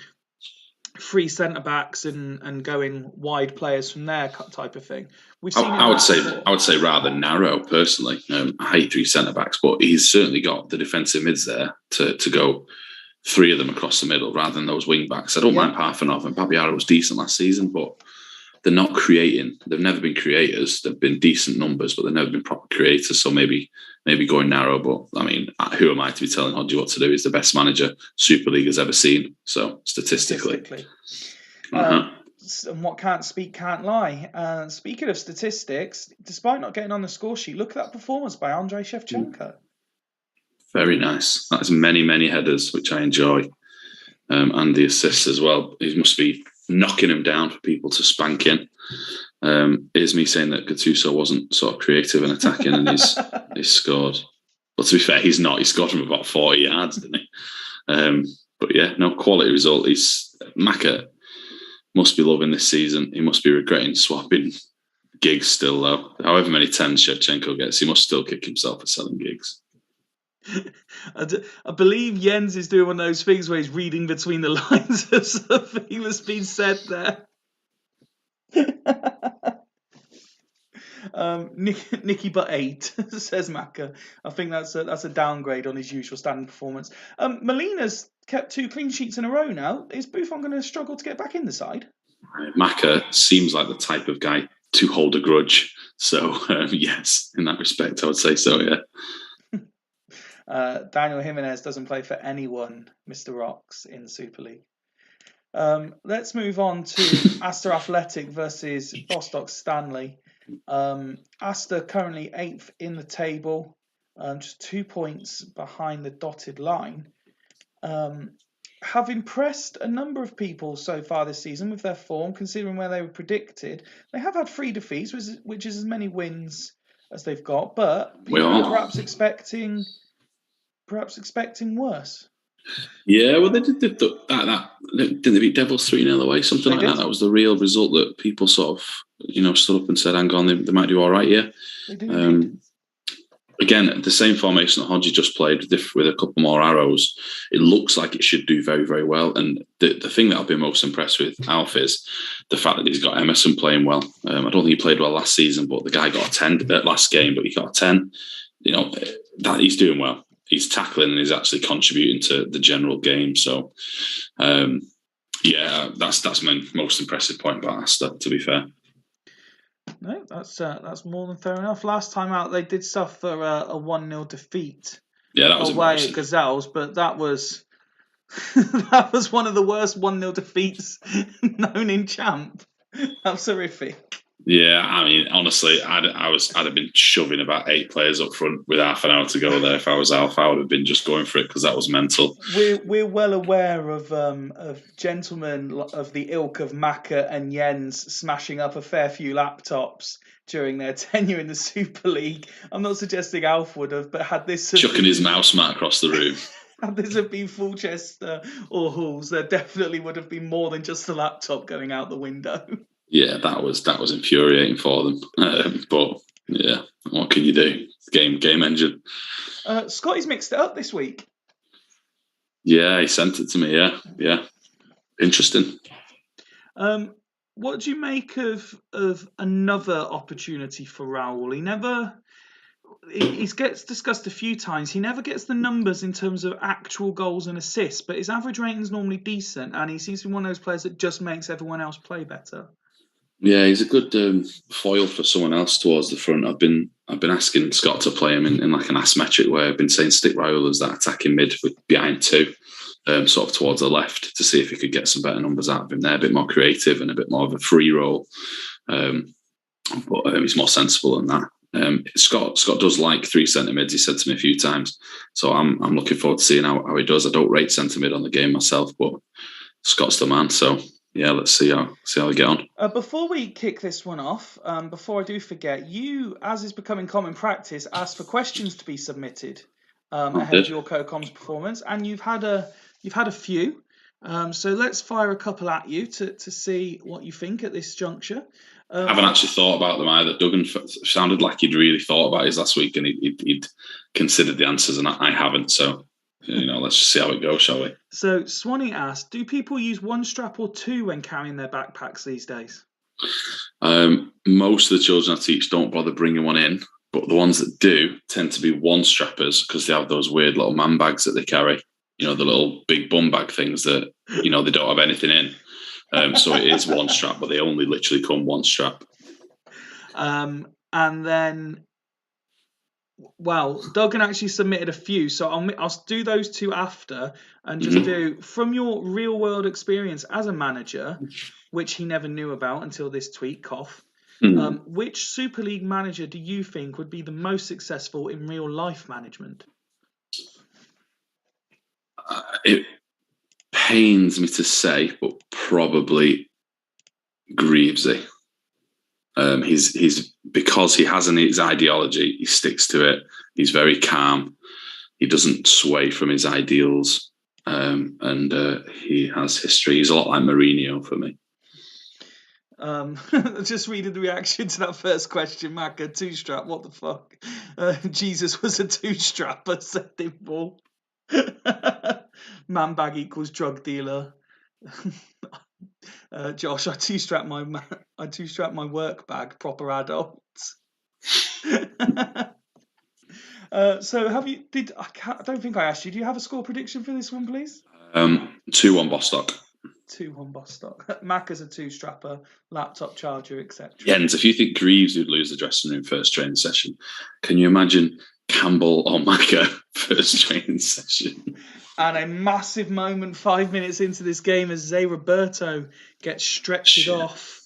[SPEAKER 1] 3 centre backs and going wide players from there type of thing. We've seen. I
[SPEAKER 2] would say rather narrow personally. I hate 3 centre backs, but he's certainly got the defensive mids there to go 3 of them across the middle rather than those wing backs. I don't mind Parfanov, and Babiara was decent last season, but they're not creating. They've never been creators. They've been decent numbers, but they've never been proper creators. So maybe going narrow. But I mean, who am I to be telling Hodgie what to do? He's the best manager Super League has ever seen. So statistically.
[SPEAKER 1] And what can't speak can't lie. Speaking of statistics, despite not getting on the score sheet, look at that performance by Andrei Shevchenko.
[SPEAKER 2] Very nice. That's many headers, which I enjoy, and the assists as well. He must be knocking him down for people to spank in. Here's me saying that Gattuso wasn't sort of creative and attacking, and he's scored. But to be fair, he's not. He scored from about 40 yards, didn't he? But yeah, no, quality result. Maka must be loving this season. He must be regretting swapping gigs still, though. However many 10s Shevchenko gets, he must still kick himself for selling gigs.
[SPEAKER 1] I believe Jens is doing one of those things where he's reading between the lines of something that's been said there. Nicky but 8 says Maka. I think that's a downgrade on his usual standing performance. Molina's kept 2 clean sheets in a row now. Is Buffon going to struggle to get back in the side?
[SPEAKER 2] Maka seems like the type of guy to hold a grudge. So yes, in that respect, I would say so. Yeah.
[SPEAKER 1] Daniel Jimenez doesn't play for anyone, Mr. Rocks, in the Super League. Let's move on to Astor Athletic versus Bostock Stanley. Astor currently 8th in the table, just 2 points behind the dotted line. Have impressed a number of people so far this season with their form, considering where they were predicted. They have had 3 defeats, which is as many wins as they've got, but people are perhaps expecting worse.
[SPEAKER 2] Yeah, well, they did that. Didn't they beat Devils 3-0 away? Something like that. That was the real result that people sort of, stood up and said, hang on, they might do all right, yeah.
[SPEAKER 1] They do.
[SPEAKER 2] Again, the same formation that Hodgie just played with a couple more arrows. It looks like it should do very, very well. And the thing that I've been most impressed with Alf is the fact that he's got Emerson playing well. I don't think he played well last season, but the guy got a 10 last game, but he got a 10. That he's doing well. He's tackling and he's actually contributing to the general game. So, that's my most impressive point about Astor, to be fair.
[SPEAKER 1] No, that's more than fair enough. Last time out, they did suffer a 1-0 defeat.
[SPEAKER 2] Yeah, that was
[SPEAKER 1] away at Gazelles, but that was that was one of the worst 1-0 defeats known in Champ. That's horrific.
[SPEAKER 2] Yeah, I mean, honestly, I'd have been shoving about 8 players up front with half an hour to go there. If I was Alf, I would have been just going for it because that was mental.
[SPEAKER 1] We're well aware of gentlemen of the ilk of Maka and Jens smashing up a fair few laptops during their tenure in the Super League. I'm not suggesting Alf would have, but had this
[SPEAKER 2] chucking his mouse mat across the room.
[SPEAKER 1] Had this have been Fulchester or Halls, there definitely would have been more than just the laptop going out the window.
[SPEAKER 2] Yeah, that was infuriating for them. But yeah, what can you do? Game engine.
[SPEAKER 1] Scotty's mixed it up this week.
[SPEAKER 2] Yeah, he sent it to me. Yeah, interesting.
[SPEAKER 1] what do you make of another opportunity for Raul? He gets discussed a few times. He never gets the numbers in terms of actual goals and assists, but his average rating is normally decent, and he seems to be one of those players that just makes everyone else play better.
[SPEAKER 2] Yeah, he's a good foil for someone else towards the front. I've been asking Scott to play him in like an asymmetric way. I've been saying stick Raul as that attacking mid with behind two, sort of towards the left, to see if he could get some better numbers out of him there, a bit more creative and a bit more of a free role. But he's more sensible than that. Scott does like 3 centre mids. He said to me a few times, so I'm looking forward to seeing how he does. I don't rate centre mid on the game myself, but Scott's the man. So yeah, let's see how they get on.
[SPEAKER 1] Before we kick this one off, before I do forget, you, as is becoming common practice, asked for questions to be submitted ahead of your co-com's performance, and you've had a few. So let's fire a couple at you to see what you think at this juncture.
[SPEAKER 2] I haven't actually thought about them either. Duggan sounded like he'd really thought about his last week and he'd considered the answers, and I haven't. So, let's just see how it goes, shall we?
[SPEAKER 1] So Swanee asked, do people use one strap or two when carrying their backpacks these days?
[SPEAKER 2] Most of the children I teach don't bother bringing one in, but the ones that do tend to be one strappers because they have those weird little man bags that they carry. The little big bum bag things that, they don't have anything in. So it is one strap, but they only literally come one strap.
[SPEAKER 1] And then, Duggan actually submitted a few, so I'll do those two after, and just do, from your real world experience as a manager, which he never knew about until this tweet, cough. Which Super League manager do you think would be the most successful in real life management?
[SPEAKER 2] It pains me to say, but probably Greavesy. He's because he has his ideology, he sticks to it. He's very calm. He doesn't sway from his ideals, and he has history. He's a lot like Mourinho for me.
[SPEAKER 1] Just reading the reaction to that first question, Mac, a two-strap, what the fuck? Jesus was a two-strapper, said him all. Man bag equals drug dealer. Josh, I two-strap my work bag, proper adult. So I don't think I asked you, do you have a score prediction for this one, please?
[SPEAKER 2] 2-1 Bostock.
[SPEAKER 1] 2-1 Bostock. Mac as a two-strapper, laptop charger, etc.
[SPEAKER 2] Jens, if you think Greaves would lose the dressing room first training session, can you imagine Campbell or Macca first training session?
[SPEAKER 1] And a massive moment 5 minutes into this game as Zé Roberto gets stretched off.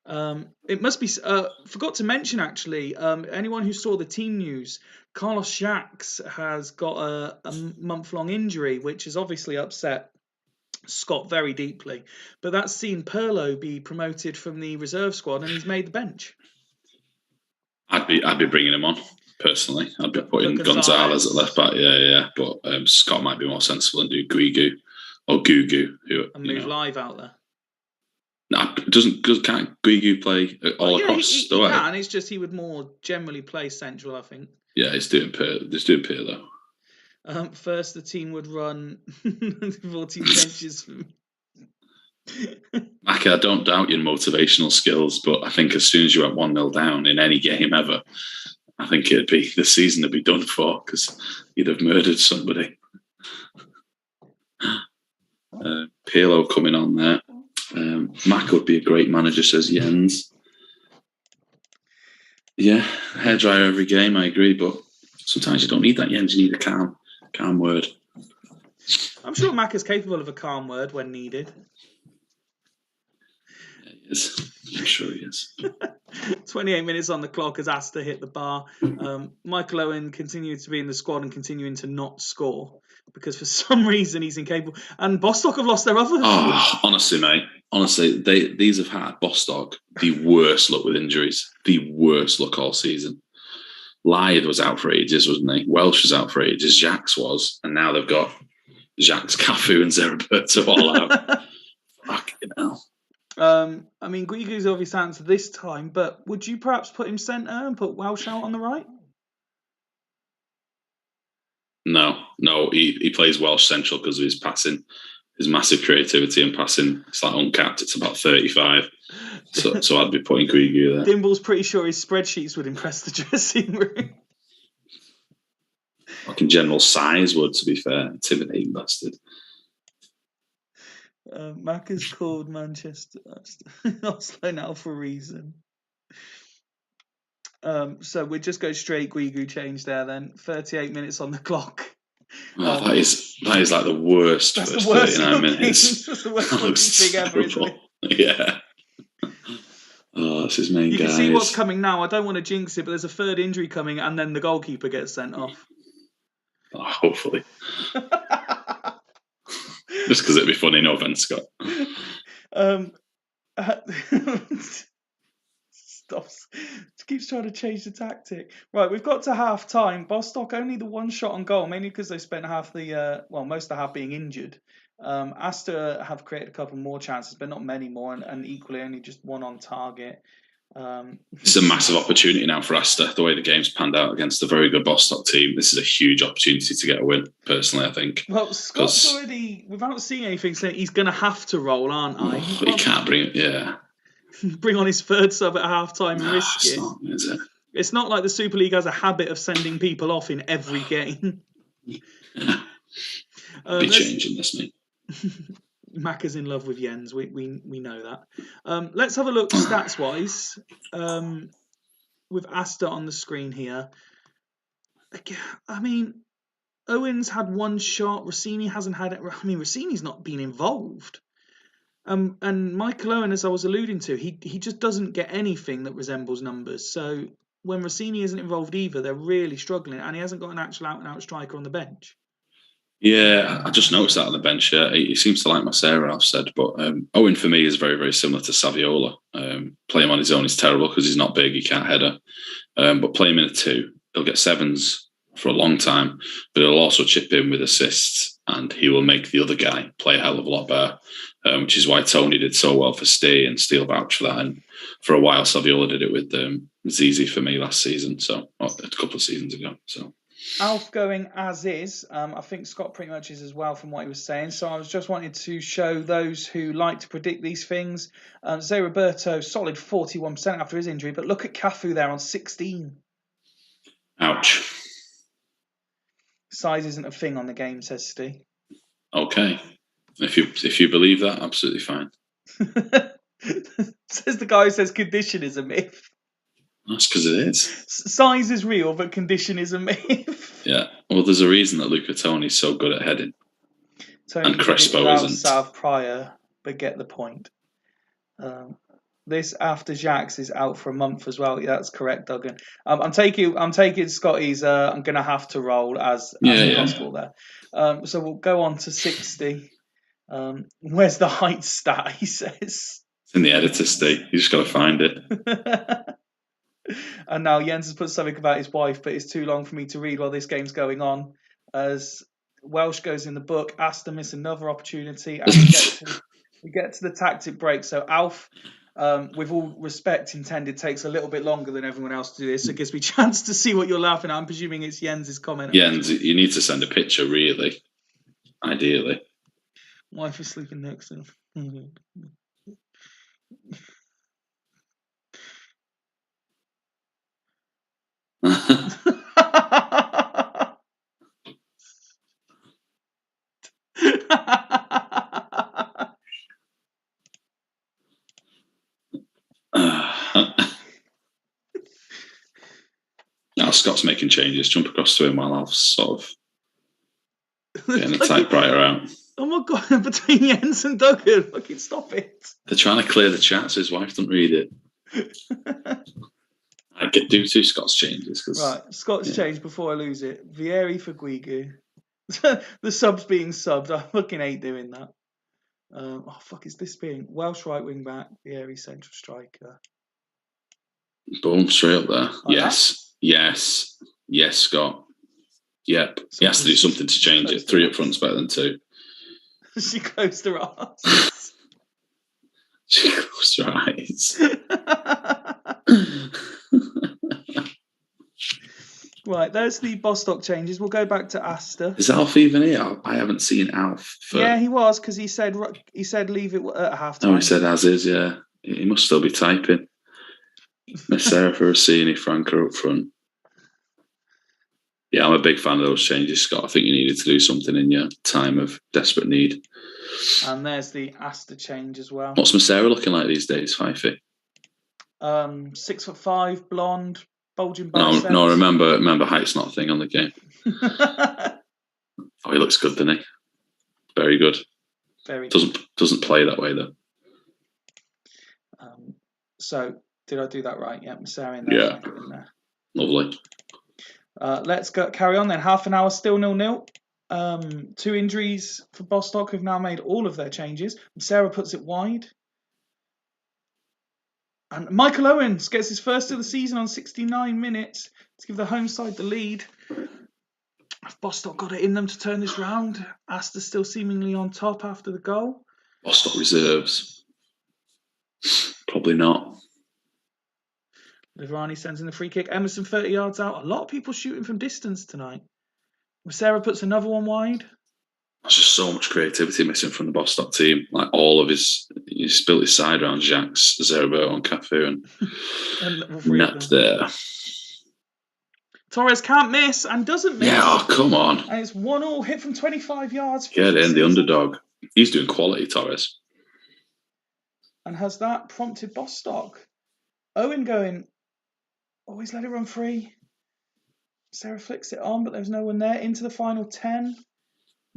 [SPEAKER 1] It must be forgot to mention actually. Anyone who saw the team news, Carlos Jacques has got a month-long injury, which has obviously upset Scott very deeply. But that's seen Perlo be promoted from the reserve squad, and he's made the bench.
[SPEAKER 2] I'd be bringing him on personally. I'd be putting Gonzalez at left back. Yeah. But Scott might be more sensible and do Guigu or Gugu, and
[SPEAKER 1] move live out there.
[SPEAKER 2] No, can't Guigu play all across the way?
[SPEAKER 1] He can. It's just he would more generally play central, I think.
[SPEAKER 2] Yeah, he's doing Pirlo.
[SPEAKER 1] First, the team would run 14 benches.
[SPEAKER 2] Maki, I don't doubt your motivational skills, but I think as soon as you're at 1-0 down in any game ever, I think the season would be done for because you'd have murdered somebody. Pirlo coming on there. Mac would be a great manager, says Jens. Yeah, hairdryer every game, I agree, but sometimes you don't need that, Jens. You need a calm word.
[SPEAKER 1] I'm sure Mac is capable of a calm word when needed.
[SPEAKER 2] Yeah, he is. I'm sure he is.
[SPEAKER 1] 28 minutes on the clock as Asta hit the bar. Michael Owen continued to be in the squad and continuing to not score because for some reason he's incapable. And Bostock have lost their other.
[SPEAKER 2] Oh, honestly, mate. Honestly, these have had Bostock the worst luck with injuries. The worst luck all season. Lythe was out for ages, wasn't he? Welsh was out for ages. Jacques was. And now they've got Jacques, Cafu and Zeraberto all out. Fucking hell.
[SPEAKER 1] I mean, Guigu's obviously answered this time, but would you perhaps put him centre and put Welsh out on the right?
[SPEAKER 2] No, he plays Welsh central because of his passing, his massive creativity and passing. It's like uncapped. It's about 35. So I'd be putting Guigu there.
[SPEAKER 1] Dimble's pretty sure his spreadsheets would impress the dressing room.
[SPEAKER 2] Fucking general size would, to be fair. Intimidating bastard.
[SPEAKER 1] Mac is called Manchester Oslo now for a reason. So we just go straight Guigu change there then. 38 minutes on the clock.
[SPEAKER 2] That is like the worst
[SPEAKER 1] That's
[SPEAKER 2] first
[SPEAKER 1] the worst
[SPEAKER 2] 39
[SPEAKER 1] looking,
[SPEAKER 2] minutes.
[SPEAKER 1] that's the worst looking thing ever, isn't it?
[SPEAKER 2] Yeah. Oh, that's his main guy.
[SPEAKER 1] You can see what's coming now. I don't want to jinx it, but there's a third injury coming, and then the goalkeeper gets sent off.
[SPEAKER 2] Oh, hopefully. Just because it'd be funny, no offense, Scott.
[SPEAKER 1] Stops. Keeps trying to change the tactic. Right, we've got to half time. Bostock only the one shot on goal, mainly because they spent half the most of the half being injured. Astor have created a couple more chances, but not many more, and equally only just one on target.
[SPEAKER 2] This is a massive opportunity now for Astor. The way the game's panned out against a very good Bostock team, this is a huge opportunity to get a win. Personally, I think.
[SPEAKER 1] Well, Scott's already, without seeing anything, saying he's going to have to roll, aren't I?
[SPEAKER 2] He can't bring it. Yeah.
[SPEAKER 1] Bring on his third sub at half time and risk it.
[SPEAKER 2] Not, is it?
[SPEAKER 1] It's not like the Super League has a habit of sending people off in every game.
[SPEAKER 2] Be changing this, mate.
[SPEAKER 1] Mac is in love with Jens. We know that. Let's have a look stats wise. With Astor on the screen here. I mean, Owen's had one shot. Rossini hasn't had it. I mean, Rossini's not been involved. And Michael Owen, as I was alluding to, he just doesn't get anything that resembles numbers. So when Rossini isn't involved either, they're really struggling, and he hasn't got an actual out-and-out striker on the bench.
[SPEAKER 2] Yeah, I just noticed that on the bench. Yeah, he seems to like Masera, I've said, but Owen for me is very, very similar to Saviola. Play him on his own is terrible because he's not big, he can't header. But play him in a 2, he'll get 7s for a long time, but he'll also chip in with assists, and he will make the other guy play a hell of a lot better. Which is why Tony did so well for Stay, and Steele vouch for that. And for a while, Saviola did it with Zizi for me last season, a couple of seasons ago. So
[SPEAKER 1] Alf going as is. I think Scott pretty much is as well from what he was saying. So I was just wanted to show those who like to predict these things. Zé Roberto, solid 41% after his injury, but look at Cafu there on 16.
[SPEAKER 2] Ouch.
[SPEAKER 1] Size isn't a thing on the game, says Steve.
[SPEAKER 2] Okay. If you believe that, absolutely fine.
[SPEAKER 1] Says the guy who says condition is a myth.
[SPEAKER 2] That's because it is.
[SPEAKER 1] Size is real, but condition is a myth.
[SPEAKER 2] Yeah. Well, there's a reason that Luca Toni's so good at heading.
[SPEAKER 1] Tony and Crespo isn't. South Prior, but get the point. This after Jacques is out for a month as well. Yeah, that's correct, Duggan. I'm taking Scotty's. I'm going to have to roll as possible there. So we'll go on to 60. Where's the height stat? He says
[SPEAKER 2] it's in the editor, Steve. You just got to find it.
[SPEAKER 1] And now Jens has put something about his wife, but it's too long for me to read while this game's going on. As Welsh goes in the book, Astor miss another opportunity, and we get to the tactic break. So Alf, with all respect intended, takes a little bit longer than everyone else to do this. So it gives me a chance to see what you're laughing at. I'm presuming it's Jens's comment.
[SPEAKER 2] Jens, you need to send a picture, really. Ideally.
[SPEAKER 1] Wife is sleeping next to him.
[SPEAKER 2] Now Scott's making changes. Jump across to him while Alf's sort of getting the typewriter out.
[SPEAKER 1] Oh my god, between Jens and Duggan, fucking stop it.
[SPEAKER 2] They're trying to clear the chat so his wife doesn't read it. I could do 2 Scott's changes.
[SPEAKER 1] Right, Scott's change before I lose it. Vieri for Guigu. The subs being subbed. I fucking hate doing that. Fuck is this being? Welsh right wing back, Vieri central striker.
[SPEAKER 2] Boom, straight up there.
[SPEAKER 1] Like
[SPEAKER 2] yes. Yes, Scott. Yep. He has to do something to change it. 3 up front's better than 2.
[SPEAKER 1] She closed her eyes.
[SPEAKER 2] She closed her eyes.
[SPEAKER 1] Right, there's the Bostock changes. We'll go back to Astor.
[SPEAKER 2] Is Alf even here? I haven't seen Alf.
[SPEAKER 1] Yeah, he was, because he said leave it at half time.
[SPEAKER 2] Oh, he said as is, yeah. He must still be typing. Messera for Rossini, Franco up front. Yeah, I'm a big fan of those changes, Scott. I think you needed to do something in your time of desperate need.
[SPEAKER 1] And there's the Asta change as well.
[SPEAKER 2] What's Messera looking like these days, Fifey?
[SPEAKER 1] 6'5", blonde, bulging
[SPEAKER 2] No,
[SPEAKER 1] biceps.
[SPEAKER 2] no. Remember, height's not a thing on the game. Oh, he looks good, doesn't he? Very good.
[SPEAKER 1] Very
[SPEAKER 2] doesn't play that way though.
[SPEAKER 1] So did I do that right? Yeah, Messera in there,
[SPEAKER 2] Yeah.
[SPEAKER 1] Franco in there.
[SPEAKER 2] Lovely.
[SPEAKER 1] Let's carry on then. Half an hour, still 0-0. 2 injuries for Bostock, who've now made all of their changes. Sarah puts it wide. And Michael Owens gets his first of the season on 69 minutes to give the home side the lead. Have Bostock got it in them to turn this round? Asta still seemingly on top after the goal.
[SPEAKER 2] Bostock reserves. Probably not.
[SPEAKER 1] Liverani sends in the free kick. Emerson 30 yards out. A lot of people shooting from distance tonight. Sarah puts another one wide.
[SPEAKER 2] There's just so much creativity missing from the Bostock team. Like all of he's built his side around Jacques, Zerbo and Cafu and net there.
[SPEAKER 1] Torres can't miss and doesn't miss.
[SPEAKER 2] Yeah, oh, come on.
[SPEAKER 1] And it's 1-1 hit from 25 yards.
[SPEAKER 2] Get in, the underdog. He's doing quality, Torres.
[SPEAKER 1] And has that prompted Bostock? Owen going, always let it run free. Sarah flicks it on, but there's no one there. Into the final 10.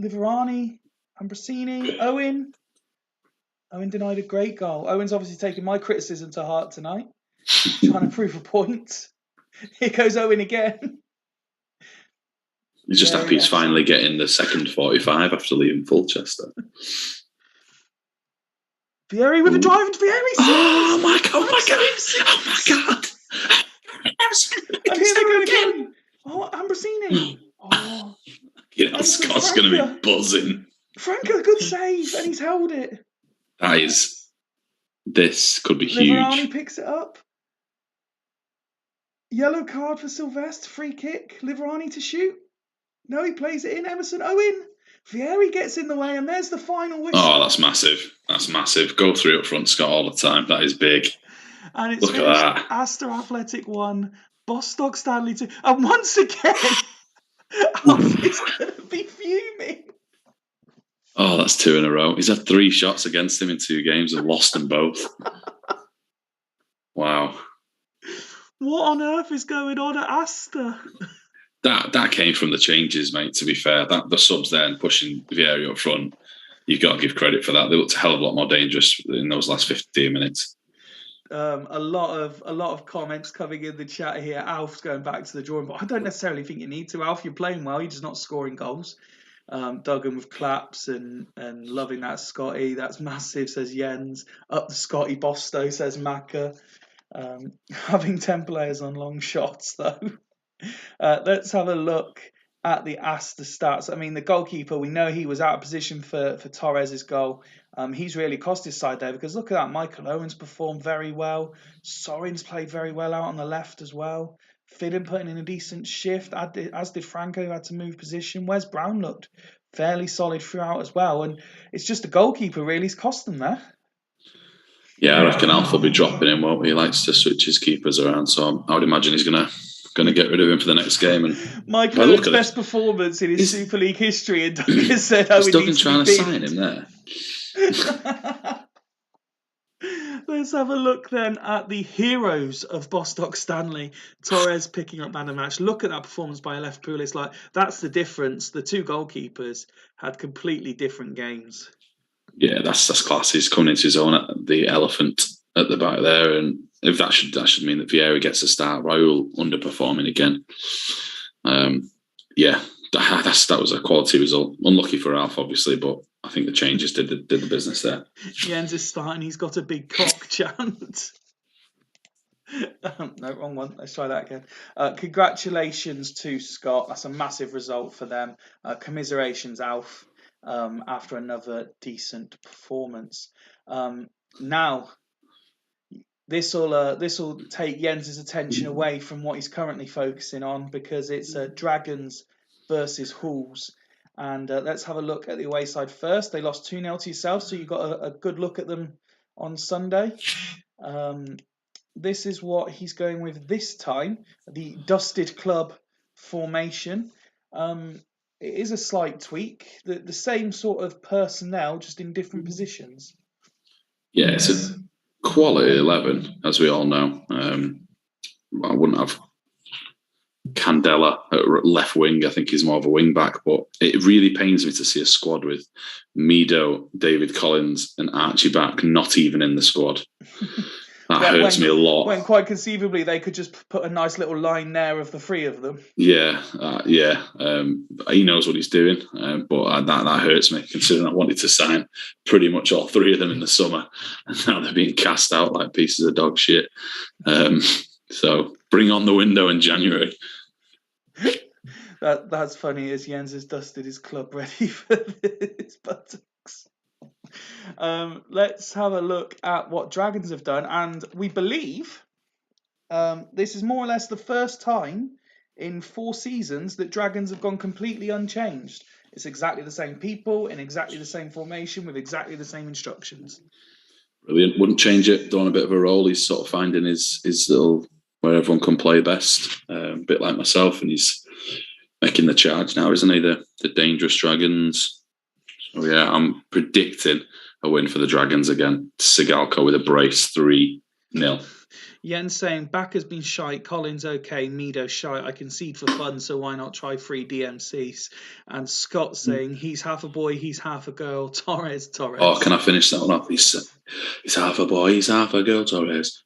[SPEAKER 1] Liverani, Ambrosini, Owen. Owen denied a great goal. Owen's obviously taking my criticism to heart tonight. Trying to prove a point. Here goes Owen again.
[SPEAKER 2] He's just happy he's finally getting the second 45 after leaving Fulchester.
[SPEAKER 1] Vieri with a drive into Vieri.
[SPEAKER 2] Oh my god! Oh my god!
[SPEAKER 1] And here they go again. Oh, Ambrosini. Oh,
[SPEAKER 2] you know, Scott's going to be buzzing.
[SPEAKER 1] Franco, good save, and he's held it.
[SPEAKER 2] This could be huge.
[SPEAKER 1] Liverani picks it up. Yellow card for Sylvestre, free kick. Liverani to shoot. No, he plays it in. Emerson Owen. Vieri gets in the way, and there's the final whistle.
[SPEAKER 2] Oh, that's massive. That's massive. Go through up front, Scott, all the time. That is big.
[SPEAKER 1] And it's
[SPEAKER 2] Look at that.
[SPEAKER 1] Asta Athletic 1, Bostock Stanley 2. And once again, Alf is going to be fuming.
[SPEAKER 2] Oh, that's 2 in a row. He's had 3 shots against him in 2 games and lost them both. Wow.
[SPEAKER 1] What on earth is going on at Asta?
[SPEAKER 2] That came from the changes, mate, to be fair. The subs there and pushing Vieri up front, you've got to give credit for that. They looked a hell of a lot more dangerous in those last 15 minutes.
[SPEAKER 1] A lot of comments coming in the chat here. Alf's going back to the drawing board. I don't necessarily think you need to, Alf. You're playing well. You're just not scoring goals. Duggan with claps and loving that Scotty. That's massive, says Jens. Up the Scotty Bosto, says Macca. Having 10 players on long shots, though. Let's have a look at the Asta stats. I mean, the goalkeeper, we know he was out of position for Torres' goal. He's really cost his side there because look at that. Michael Owens performed very well. Sorin's played very well out on the left as well. Fidden putting in a decent shift, as did Franco, who had to move position. Wes Brown looked fairly solid throughout as well. And it's just the goalkeeper really has cost them there.
[SPEAKER 2] Yeah, I reckon Alf will be dropping him, won't he? He likes to switch his keepers around, so I would imagine he's going to get rid of him for the next game. And
[SPEAKER 1] Michael Owen's best performance in his Super League history, and Duggan said, "Oh,
[SPEAKER 2] Duggan trying to sign him there."
[SPEAKER 1] Let's have a look then at the heroes of Bostock Stanley. Torres picking up man of the match. Look at that performance by Aleph Poulis. Like, that's the difference. The 2 goalkeepers had completely different games.
[SPEAKER 2] Yeah, that's class. He's coming into his own, the elephant at the back there, and if that should mean that Vieri gets a start. Raul underperforming again. Yeah, that was a quality result. Unlucky for Alf, obviously, but I think the changes did the business there.
[SPEAKER 1] Jens is starting. He's got a big cock chant. No, wrong one. Let's try that again. Congratulations to Scott. That's a massive result for them. Commiserations, Alf, after another decent performance. Now, this will take Jens's attention away from what he's currently focusing on because it's Dragons versus Hulls. And let's have a look at the away side first. They lost 2-0 to yourself, so you got a good look at them on Sunday. This is what he's going with this time, the dusted club formation. It is a slight tweak, the same sort of personnel, just in different positions.
[SPEAKER 2] Yeah, it's a quality 11, as we all know. I wouldn't have Candela at left wing. I think he's more of a wing back, but it really pains me to see a squad with Mido, David Collins, and Archie back not even in the squad. That hurts me a lot.
[SPEAKER 1] When quite conceivably they could just put a nice little line there of the three of them.
[SPEAKER 2] Yeah. He knows what he's doing, but that hurts me, considering I wanted to sign pretty much all three of them in the summer, and now they're being cast out like pieces of dog shit. So bring on the window in January.
[SPEAKER 1] That's funny, as Jens has dusted his club ready for his buttocks. Let's have a look at what Dragons have done, and we believe this is more or less the first time in 4 seasons that Dragons have gone completely unchanged. It's exactly the same people in exactly the same formation with exactly the same instructions.
[SPEAKER 2] Brilliant. Wouldn't change it. Done a bit of a role. He's sort of finding his little where everyone can play best. A bit like myself, and he's making the charge now, isn't he? The dangerous Dragons. So yeah, I'm predicting a win for the Dragons again. Sigalko with a brace, 3-0.
[SPEAKER 1] Jens saying back has been shite, Collins okay, Mido shite, I concede for fun, so why not try 3 DMCs? And Scott saying he's half a boy, he's half a girl, Torres.
[SPEAKER 2] Oh, can I finish that one off? He's half a boy, he's half a girl, Torres.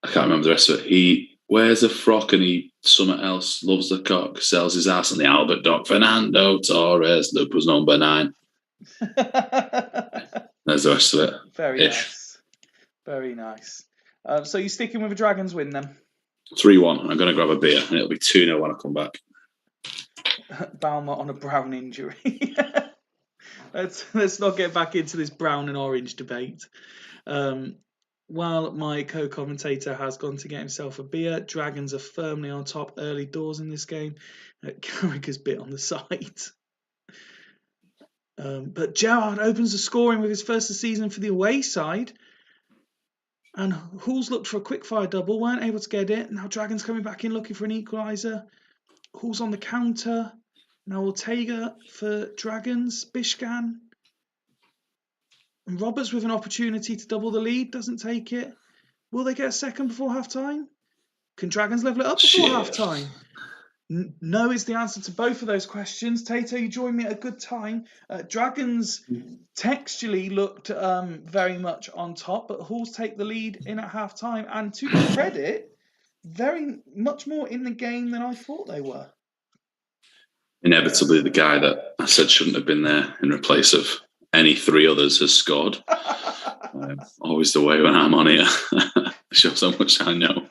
[SPEAKER 2] I can't remember the rest of it. He wears a frock and he something else, loves the cock, sells his ass on the Albert Dock. Fernando Torres, Liverpool's number 9. There's the rest of it.
[SPEAKER 1] Very nice. So you're sticking with a Dragons win then?
[SPEAKER 2] 3-1. I'm going to grab a beer and it'll be 2-0 when I come back.
[SPEAKER 1] Balmer on a brown injury. Let's not get back into this brown and orange debate. While my co-commentator has gone to get himself a beer, Dragons are firmly on top early doors in this game. Carragher's bit on the side. But Gerrard opens the scoring with his first of the season for the away side. And Hull's looked for a quick-fire double, weren't able to get it. Now Dragons coming back in looking for an equaliser. Hull's on the counter. Now Ortega for Dragons. Bishkan. And Roberts with an opportunity to double the lead. Doesn't take it. Will they get a second before half-time? Can Dragons level it up before half-time? No is the answer to both of those questions. Tato, you joined me at a good time. Dragons textually looked very much on top, but Halls take the lead in at half-time. And to their credit, very much more in the game than I thought they were.
[SPEAKER 2] Inevitably, the guy that I said shouldn't have been there in replace of any 3 others has scored. Always the way when I'm on here. Shows how much I know.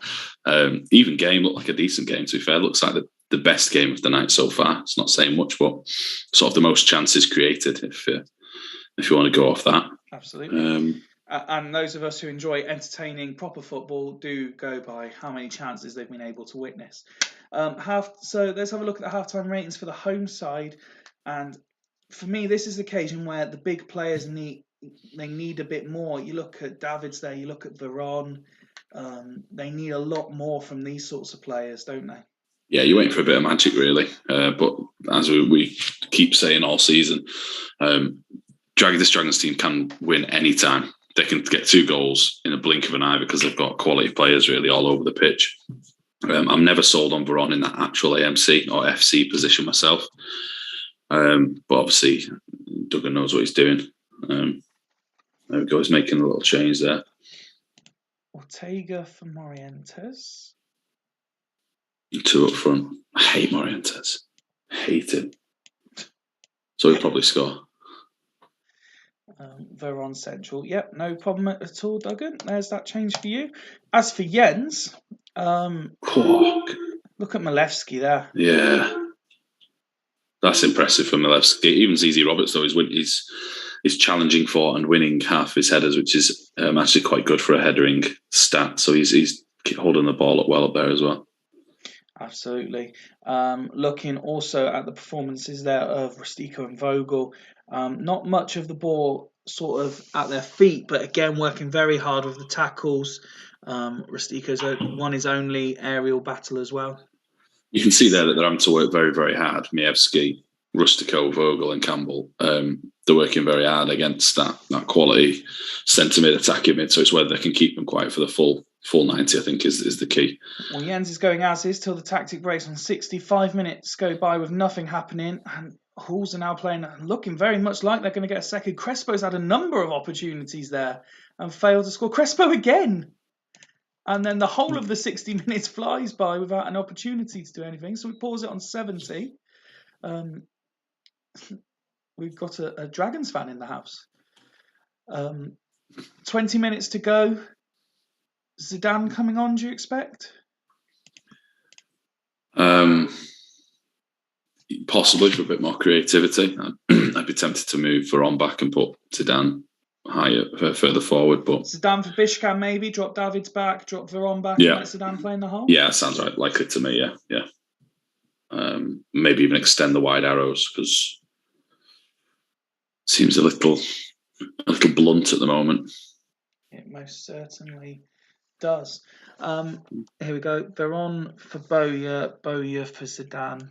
[SPEAKER 2] Even game looked like a decent game, to be fair. Looks like the best game of the night so far. It's not saying much, but sort of the most chances created, if you want to go off that.
[SPEAKER 1] Absolutely. And those of us who enjoy entertaining proper football do go by how many chances they've been able to witness. So let's have a look at the halftime ratings for the home side. And for me, this is the occasion where the big players need a bit more. You look at Davids there, you look at Veron. They need a lot more from these sorts of players, don't they?
[SPEAKER 2] Yeah, you're waiting for a bit of magic, really. But as we keep saying all season, this Dragons team can win any time. They can get 2 goals in a blink of an eye because they've got quality players really all over the pitch. I'm never sold on Veron in that actual AMC or FC position myself. But obviously, Duggan knows what he's doing. There we go. He's making a little change there.
[SPEAKER 1] Ortega for Morientes.
[SPEAKER 2] 2 up front. I hate Morientes. Hate him. So he'll probably score.
[SPEAKER 1] Veron central. Yep, no problem at all, Duggan. There's that change for you. As for Jens, look at Malewski there.
[SPEAKER 2] Yeah. That's impressive for Malewski. Even ZZ Roberts, though, he's challenging for and winning half his headers, which is actually quite good for a headering stat. So he's holding the ball up well up there as well.
[SPEAKER 1] Absolutely. Looking also at the performances there of Rustico and Vogel, not much of the ball sort of at their feet, but again working very hard with the tackles. Rastiko's won his only aerial battle as well.
[SPEAKER 2] You can see there that they're having to work very, very hard. Mievski, Rustico, Vogel, and Campbell. They're working very hard against that quality centre mid, attacking mid. So it's whether they can keep them quiet for the full 90, I think, is the key.
[SPEAKER 1] Well, Jens is going as is till the tactic breaks on 65 minutes go by with nothing happening, and Halls are now playing, looking very much like they're going to get a second. Crespo's had a number of opportunities there and failed to score. Crespo again! And then the whole of the 60 minutes flies by without an opportunity to do anything. So we pause it on 70. We've got a Dragons fan in the house. 20 minutes to go. Zidane coming on, do you expect?
[SPEAKER 2] Possibly for a bit more creativity. I'd be tempted to move Veron back and put Zidane higher, further forward. But
[SPEAKER 1] Zidane for Bishkan maybe, drop David's back, drop Veron back,
[SPEAKER 2] yeah.
[SPEAKER 1] And let Zidane play in the hole?
[SPEAKER 2] Yeah, sounds right. Likely to me, yeah. Maybe even extend the wide arrows, because it seems a little blunt at the moment.
[SPEAKER 1] It most certainly does. Here we go. Veron for Bowyer for Zidane.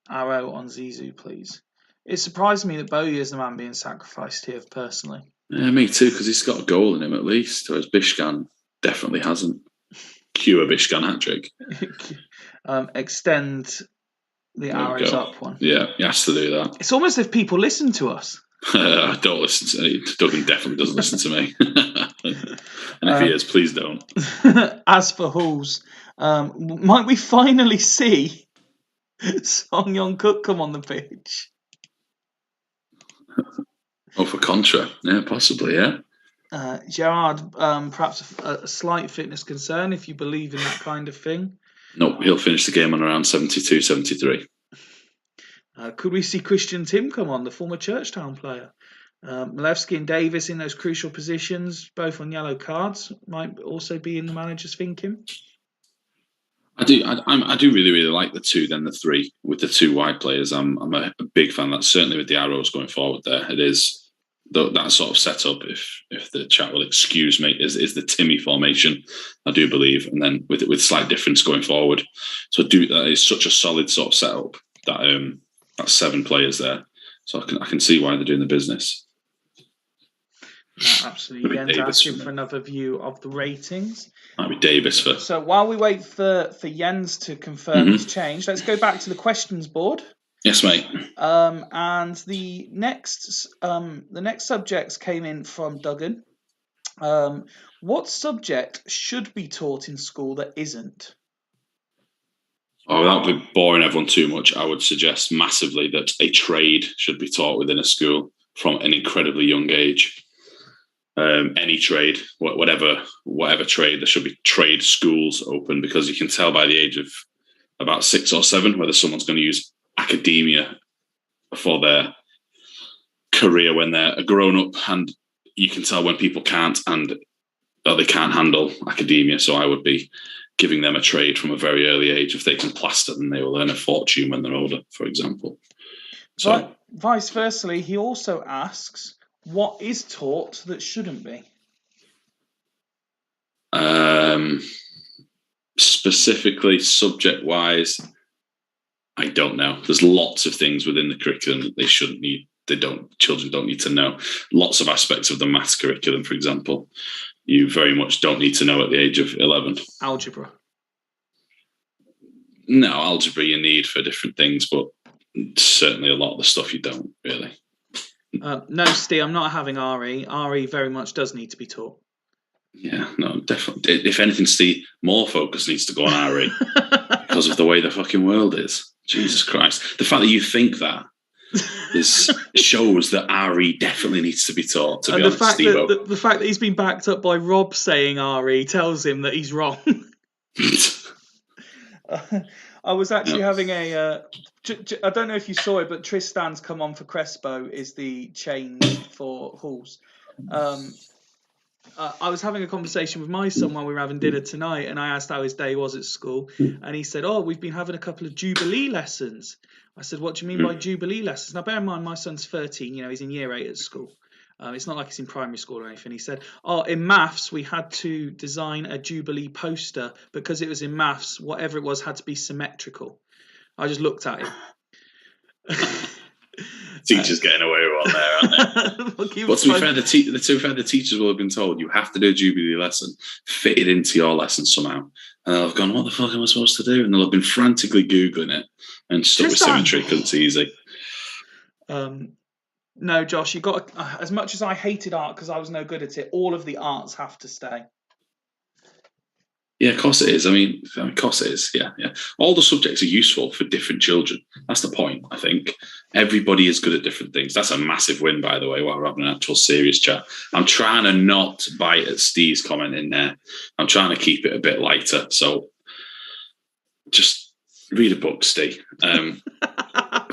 [SPEAKER 1] Arrow on Zizou, please. It surprised me that Bowyer is the man being sacrificed here, personally.
[SPEAKER 2] Yeah, me too, because he's got a goal in him at least, whereas Bishkan definitely hasn't. Cue a Bishkan hat-trick.
[SPEAKER 1] Extend the arrows up one.
[SPEAKER 2] Yeah, he has to do that.
[SPEAKER 1] It's almost as if people listen to us.
[SPEAKER 2] I don't listen to Duggan definitely doesn't listen to me. And if he is, please don't.
[SPEAKER 1] As for Halls, might we finally see Song Yong Cook come on the pitch?
[SPEAKER 2] Oh, for Contra. Yeah, possibly, yeah.
[SPEAKER 1] Gerard, perhaps a slight fitness concern if you believe in that kind of thing.
[SPEAKER 2] Nope, he'll finish the game on around 72, 73.
[SPEAKER 1] Could we see Christian Tim come on, the former Churchtown player? Malewski and Davis in those crucial positions, both on yellow cards, might also be in the manager's thinking.
[SPEAKER 2] I do really, really like the two, then the three with the two wide players. I'm a big fan of that. Certainly with the arrows going forward there, it is that sort of setup. If the chat will excuse me, is the Timmy formation, I do believe, and then with slight difference going forward. So that is such a solid sort of setup that that's 7 players there. So I can see why they're doing the business.
[SPEAKER 1] Absolutely. Jens asking for another view of the ratings.
[SPEAKER 2] Might be Davis for.
[SPEAKER 1] So while we wait for Jens to confirm his change, let's go back to the questions board.
[SPEAKER 2] Yes, mate.
[SPEAKER 1] And the next subjects came in from Duggan. What subject should be taught in school that isn't?
[SPEAKER 2] Oh, that would be boring everyone too much. I would suggest massively that a trade should be taught within a school from an incredibly young age. Any trade, whatever trade, there should be trade schools open, because you can tell by the age of about 6 or 7 whether someone's going to use academia for their career when they're a grown up, and you can tell when people can't they can't handle academia. So I would be giving them a trade from a very early age. If they can plaster, then they will earn a fortune when they're older, for example. So,
[SPEAKER 1] but vice versa, he also asks, what is taught that shouldn't be?
[SPEAKER 2] Specifically, subject-wise, I don't know. There's lots of things within the curriculum that they shouldn't need. Children don't need to know. Lots of aspects of the maths curriculum, for example, you very much don't need to know at the age of 11.
[SPEAKER 1] Algebra.
[SPEAKER 2] No, algebra you need for different things, but certainly a lot of the stuff you don't, really.
[SPEAKER 1] No, Steve, I'm not having RE. RE very much does need to be taught.
[SPEAKER 2] Yeah, no, definitely. If anything, Steve, more focus needs to go on RE because of the way the fucking world is. Jesus Christ. The fact that you think that shows that RE definitely needs to be taught, to be honest, Steve-o.
[SPEAKER 1] The fact that he's been backed up by Rob saying RE tells him that he's wrong. I was actually having I don't know if you saw it, but Tristan's come on for Crespo is the change for Halls. I was having a conversation with my son while we were having dinner tonight, and I asked how his day was at school, and he said, "Oh, we've been having a couple of Jubilee lessons." I said, "What do you mean by Jubilee lessons?" Now, bear in mind, my son's 13. He's in year 8 at school. It's not like he's in primary school or anything. He said, "Oh, in maths, we had to design a Jubilee poster because it was in maths. Whatever it was had to be symmetrical." I just looked at him.
[SPEAKER 2] Teachers getting away with one there, aren't they? But to be fair, the teachers will have been told you have to do a Jubilee lesson, fit it into your lesson somehow. And they'll have gone, what the fuck am I supposed to do? And they'll have been frantically Googling it and stuck with symmetry because it's easy.
[SPEAKER 1] No, Josh, you got as much as I hated art because I was no good at it, all of the arts have to stay.
[SPEAKER 2] Yeah, of course it is. I mean, of course it is. Yeah. All the subjects are useful for different children. That's the point, I think. Everybody is good at different things. That's a massive win, by the way, while we're having an actual serious chat. I'm trying to not bite at Steve's comment in there. I'm trying to keep it a bit lighter. So just read a book, Steve.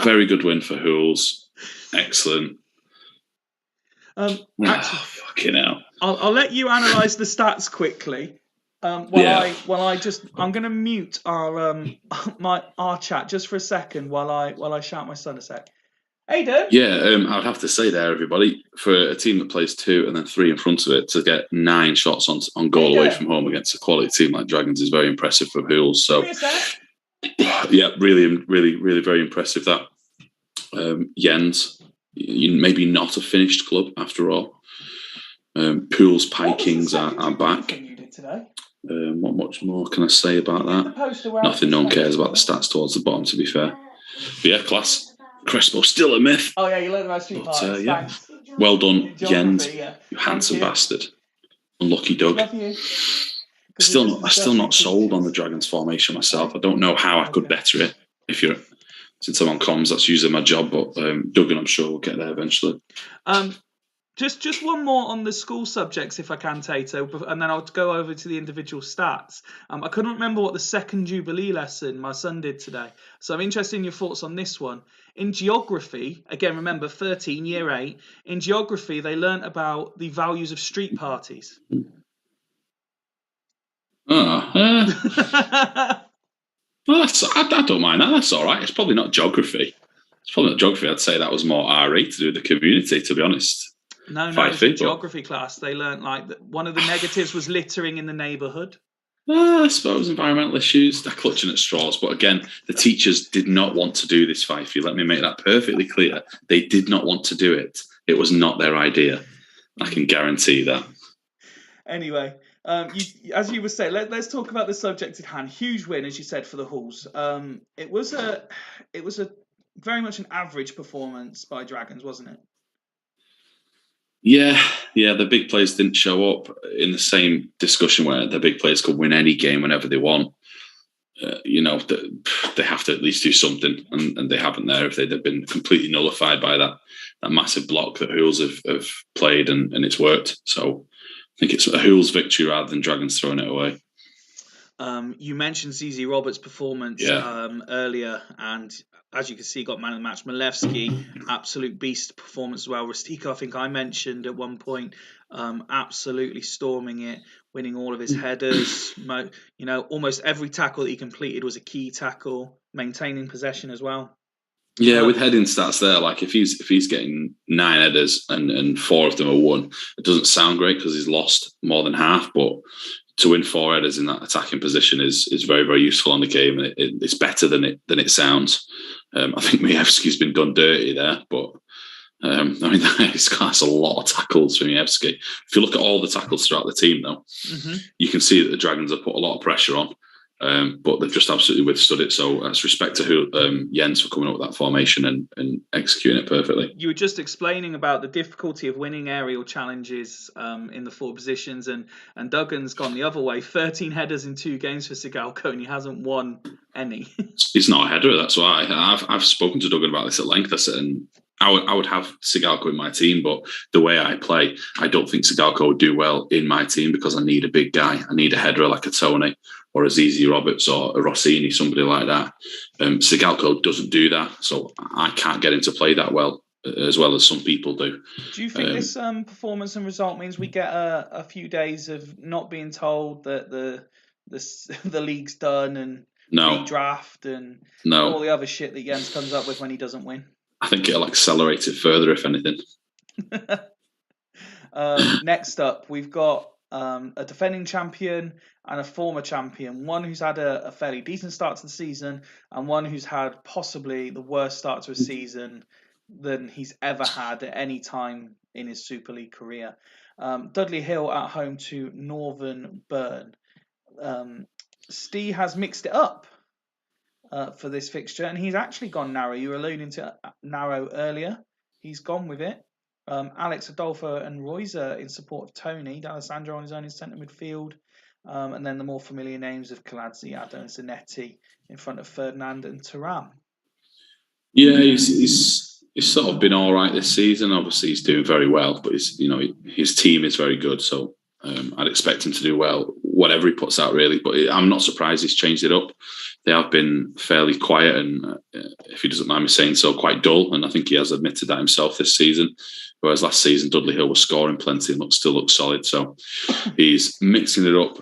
[SPEAKER 2] Very good win for Hools. Excellent. Fucking hell.
[SPEAKER 1] I'll let you analyse the stats quickly. I'm going to mute our chat just for a second while I shout my son a sec. Aidan?
[SPEAKER 2] Yeah, I'd have to say there, everybody, for a team that plays 2 and then 3 in front of it, to get 9 shots on goal away from home against a quality team like Dragons is very impressive for Hools. So, yeah, really, really, really very impressive that. Jens, maybe not a finished club after all. Pools Pikings are back. What much more can I say about that? Nothing. No one cares about the stats towards the bottom, to be fair. But yeah, class. Crespo still a myth.
[SPEAKER 1] Oh yeah, you learned about street parties.
[SPEAKER 2] Yeah. Well done, Jens. You handsome bastard. Unlucky Doug. Still not sold on the Dragons formation myself. I don't know how I could better it. Since I'm on comms, that's usually my job. But Doug and I'm sure we'll get there eventually.
[SPEAKER 1] Just one more on the school subjects, if I can, Tato, and then I'll go over to the individual stats. I couldn't remember what the second Jubilee lesson my son did today, so I'm interested in your thoughts on this one. In geography, again, remember, 13, year 8, in geography, they learnt about the values of street parties.
[SPEAKER 2] Well, I don't mind that. That's all right. It's probably not geography. I'd say that was more RE to do with the community, to be honest.
[SPEAKER 1] No, it was a geography class. They learnt one of the negatives was littering in the neighbourhood.
[SPEAKER 2] I suppose environmental issues, they're clutching at straws. But again, the teachers did not want to do this, Fifey. Let me make that perfectly clear. They did not want to do it. It was not their idea. I can guarantee that.
[SPEAKER 1] Anyway, as you were saying, let's talk about the subject at hand. Huge win, as you said, for the Hools. It was a very much an average performance by Dragons, wasn't it?
[SPEAKER 2] Yeah, the big players didn't show up in the same discussion where the big players could win any game whenever they want. They have to at least do something, and they haven't there. If they'd have been completely nullified by that massive block that Hools have played, and it's worked. So I think it's a Hools victory rather than Dragons throwing it away.
[SPEAKER 1] You mentioned ZZ Roberts' performance earlier, and as you can see, got man of the match. Malevsky, absolute beast performance as well. Rastiko, I think I mentioned at one point, absolutely storming it, winning all of his headers. Almost every tackle that he completed was a key tackle, maintaining possession as well.
[SPEAKER 2] Yeah, with heading stats there, like if he's getting 9 headers and 4 of them are won, it doesn't sound great because he's lost more than half, but to win 4 headers in that attacking position is very, very useful on the game, and it's better than it sounds. I think Mievski's been done dirty there, but that's a lot of tackles for Mievski. If you look at all the tackles throughout the team, though, you can see that the Dragons have put a lot of pressure on, but they've just absolutely withstood it. So that's respect to Jens for coming up with that formation and executing it perfectly.
[SPEAKER 1] You were just explaining about the difficulty of winning aerial challenges in the 4 positions, and Duggan's gone the other way. 13 headers in 2 games for Sigalko, and he hasn't won any.
[SPEAKER 2] He's not a header, that's why. I've spoken to Duggan about this at length. I said, and I would have Sigalko in my team, but the way I play, I don't think Sigalko would do well in my team because I need a big guy. I need a header like a Tony or a ZZ Roberts or a Rossini, somebody like that. Sigalko doesn't do that, so I can't get him to play that well as well as some people do.
[SPEAKER 1] Do you think this performance and result means we get a few days of not being told that the league's done and redraft and all the other shit that Jens comes up with when he doesn't win?
[SPEAKER 2] I think it'll accelerate it further, if anything.
[SPEAKER 1] Next up, we've got a defending champion and a former champion. One who's had a fairly decent start to the season, and one who's had possibly the worst start to a season than he's ever had at any time in his Super League career. Dudley Hill at home to Northern Burn. Steve has mixed it up for this fixture, and he's actually gone narrow. You were alluding to narrow earlier. He's gone with it. Alex, Adolfo and Royzer in support of Tony. D'Alessandro on his own in centre midfield. And then the more familiar names of Kaladze, Addo and Zanetti in front of Ferdinand and Thuram.
[SPEAKER 2] Yeah, he's sort of been all right this season. Obviously, he's doing very well, but his team is very good. So I'd expect him to do well, whatever he puts out, really. But I'm not surprised he's changed it up. They have been fairly quiet and, if he doesn't mind me saying so, quite dull. And I think he has admitted that himself this season. Whereas last season, Dudley Hill was scoring plenty and still looks solid. So he's mixing it up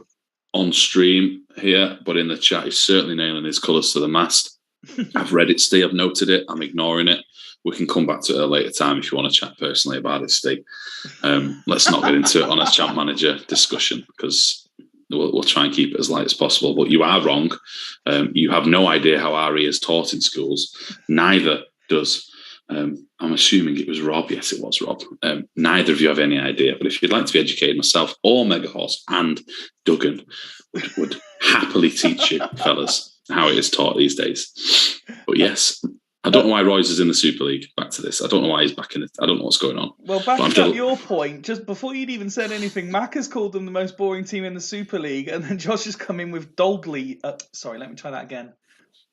[SPEAKER 2] on stream here, but in the chat, he's certainly nailing his colours to the mast. I've read it, Steve. I've noted it. I'm ignoring it. We can come back to it at a later time if you want to chat personally about it, Steve. Let's not get into it on a champ manager discussion because we'll try and keep it as light as possible. But you are wrong. You have no idea how RE is taught in schools. Neither does. I'm assuming it was Rob. Yes, it was Rob. Neither of you have any idea. But if you'd like to be educated, myself or Megahorse and Duggan would happily teach you, fellas, how it is taught these days. But yes, I don't know why Royce is in the Super League. Back to this. I don't know why he's back in it. I don't know what's going on.
[SPEAKER 1] Well, backing up your point, just before you'd even said anything, Mac has called them the most boring team in the Super League, and then Josh has come in with Dudley. Sorry, let me try that again.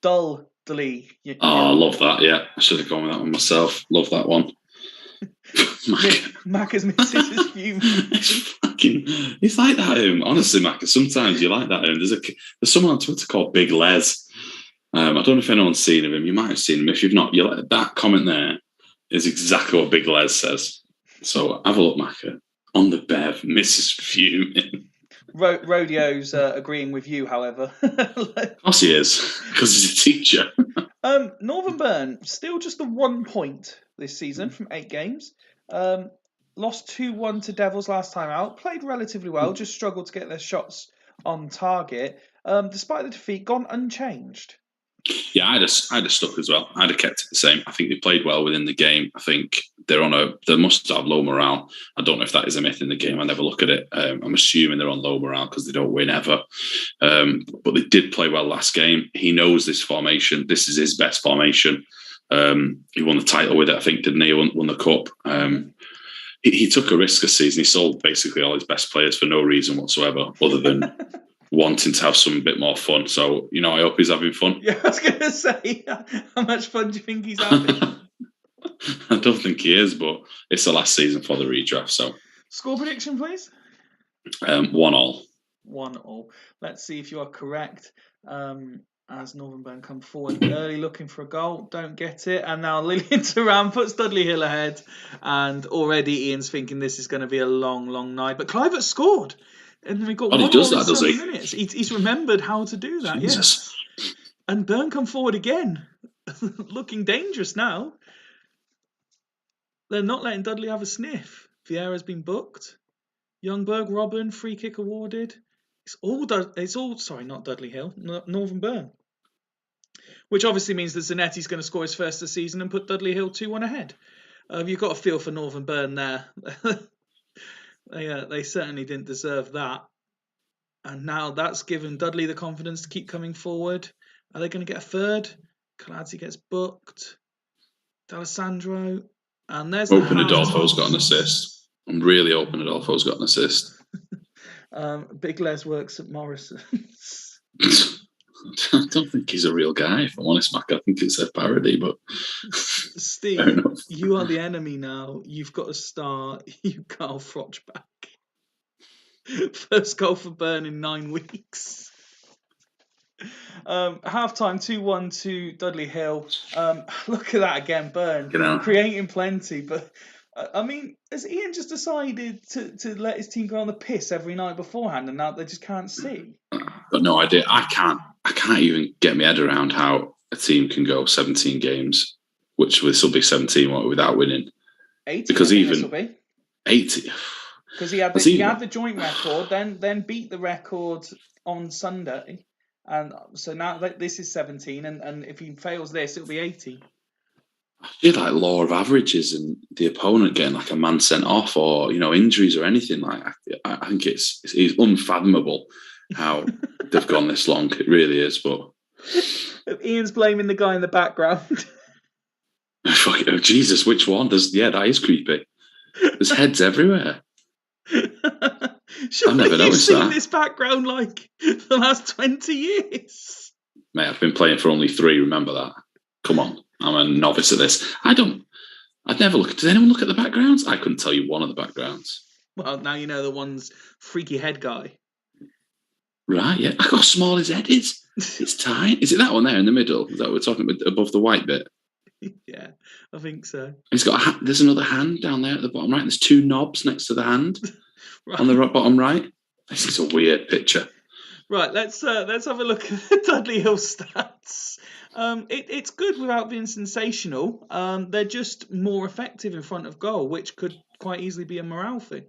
[SPEAKER 1] Dudley.
[SPEAKER 2] I love that. Yeah, I should have gone with that one myself. Love that one.
[SPEAKER 1] Mac has missed his fume.
[SPEAKER 2] It's like that. Honestly, Mac, sometimes you like that. There's someone on Twitter called Big Les. I don't know if anyone's seen him. You might have seen him. If you've not, that comment there is exactly what Big Les says. So have a look, Mac. On the Bev, Mrs. Fuming.
[SPEAKER 1] Rodeo's agreeing with you, however.
[SPEAKER 2] Of course he is, because he's a teacher.
[SPEAKER 1] Northern Burn, still just the 1 point this season from 8 games. Lost 2-1 to Devils last time out. Played relatively well, just struggled to get their shots on target. Despite the defeat, gone unchanged.
[SPEAKER 2] Yeah, I'd have stuck as well. I'd have kept it the same. I think they played well within the game. I think they must have low morale. I don't know if that is a myth in the game. I never look at it. I'm assuming they're on low morale because they don't win ever. But they did play well last game. He knows this formation. This is his best formation. He won the title with it, I think, didn't he? Won the cup. He took a risk this season. He sold basically all his best players for no reason whatsoever, other than wanting to have some bit more fun. So, I hope he's having fun.
[SPEAKER 1] Yeah, I was going to say, how much fun do you think he's having?
[SPEAKER 2] I don't think he is, but it's the last season for the redraft. So,
[SPEAKER 1] score prediction, please.
[SPEAKER 2] 1-1.
[SPEAKER 1] 1-1. Let's see if you are correct. As Northern Burn come forward early looking for a goal, don't get it, and now Lillian Thuram puts Dudley Hill ahead, and already Ian's thinking this is going to be a long, long night. But Clivert scored. And we got
[SPEAKER 2] he does that, does he?
[SPEAKER 1] Minutes. He's remembered how to do that.
[SPEAKER 2] Jesus.
[SPEAKER 1] Yes. And Burn come forward again, looking dangerous now. They're not letting Dudley have a sniff. Vieira's been booked. Youngberg, Robin, free kick awarded. It's all. Sorry, not Dudley Hill. Northern Burn. Which obviously means that Zanetti's going to score his first of the season and put Dudley Hill 2-1 ahead. You've got a feel for Northern Burn there. They certainly didn't deserve that. And now that's given Dudley the confidence to keep coming forward. Are they going to get a third? Kaladze gets booked. D'Alessandro. And there's
[SPEAKER 2] hoping Adolfo's got an assist. I'm really hoping Adolfo's got an assist.
[SPEAKER 1] Big Les works at Morrison's.
[SPEAKER 2] I don't think he's a real guy, if I'm honest, Mac. I think it's a parody, but
[SPEAKER 1] Steve, you are the enemy now. You've got to start. You Carl Froch back. First goal for Burn in 9 weeks. Half-time 2-1 to Dudley Hill. Look at that again, Burn.
[SPEAKER 2] You know,
[SPEAKER 1] Creating plenty, but I mean, has Ian just decided to let his team go on the piss every night beforehand and now they just can't see?
[SPEAKER 2] but no idea. I can't even get my head around how a team can go 17 games, which this will be 17 without winning.
[SPEAKER 1] 80,
[SPEAKER 2] because even
[SPEAKER 1] this will be
[SPEAKER 2] 80.
[SPEAKER 1] Because he had the joint record, then beat the record on Sunday, and so now this is 17, and if he fails this, it'll be 80.
[SPEAKER 2] I feel like law of averages and the opponent getting like a man sent off or injuries or anything like. I think it's unfathomable how they've gone this long. It really is. But
[SPEAKER 1] Ian's blaming the guy in the background.
[SPEAKER 2] Oh Jesus, which one? That is creepy. There's heads everywhere. I've never noticed
[SPEAKER 1] seen
[SPEAKER 2] that.
[SPEAKER 1] This background like the last 20 years.
[SPEAKER 2] Mate, I've been playing for only 3. Remember that. Come on, I'm a novice at this. I'd never look. Does anyone look at the backgrounds? I couldn't tell you one of the backgrounds.
[SPEAKER 1] Well, now you know the one's freaky head guy.
[SPEAKER 2] Right, yeah. Look how small his head is. It's tiny. Is it that one there in the middle? Is that what we're talking about, above the white bit?
[SPEAKER 1] Yeah, I think so.
[SPEAKER 2] He's got there's another hand down there at the bottom right. There's 2 knobs next to the hand on the bottom right. This is a weird picture.
[SPEAKER 1] Right, let's have a look at the Dudley Hill stats. It's good without being sensational. They're just more effective in front of goal, which could quite easily be a morale thing.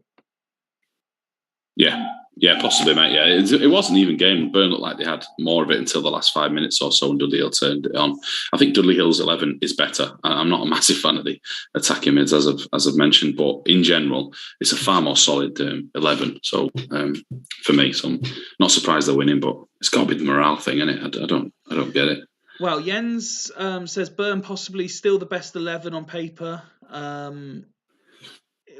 [SPEAKER 2] Yeah, possibly, mate. Yeah, it wasn't even game. Burn looked like they had more of it until the last 5 minutes or so, and Dudley Hill turned it on. I think Dudley Hill's 11 is better. I'm not a massive fan of the attacking mids, as I've mentioned, but in general, it's a far more solid 11. So for me, so I'm not surprised they're winning, but it's got to be the morale thing, isn't it? I don't get it.
[SPEAKER 1] Well, Jens says Burn possibly still the best 11 on paper.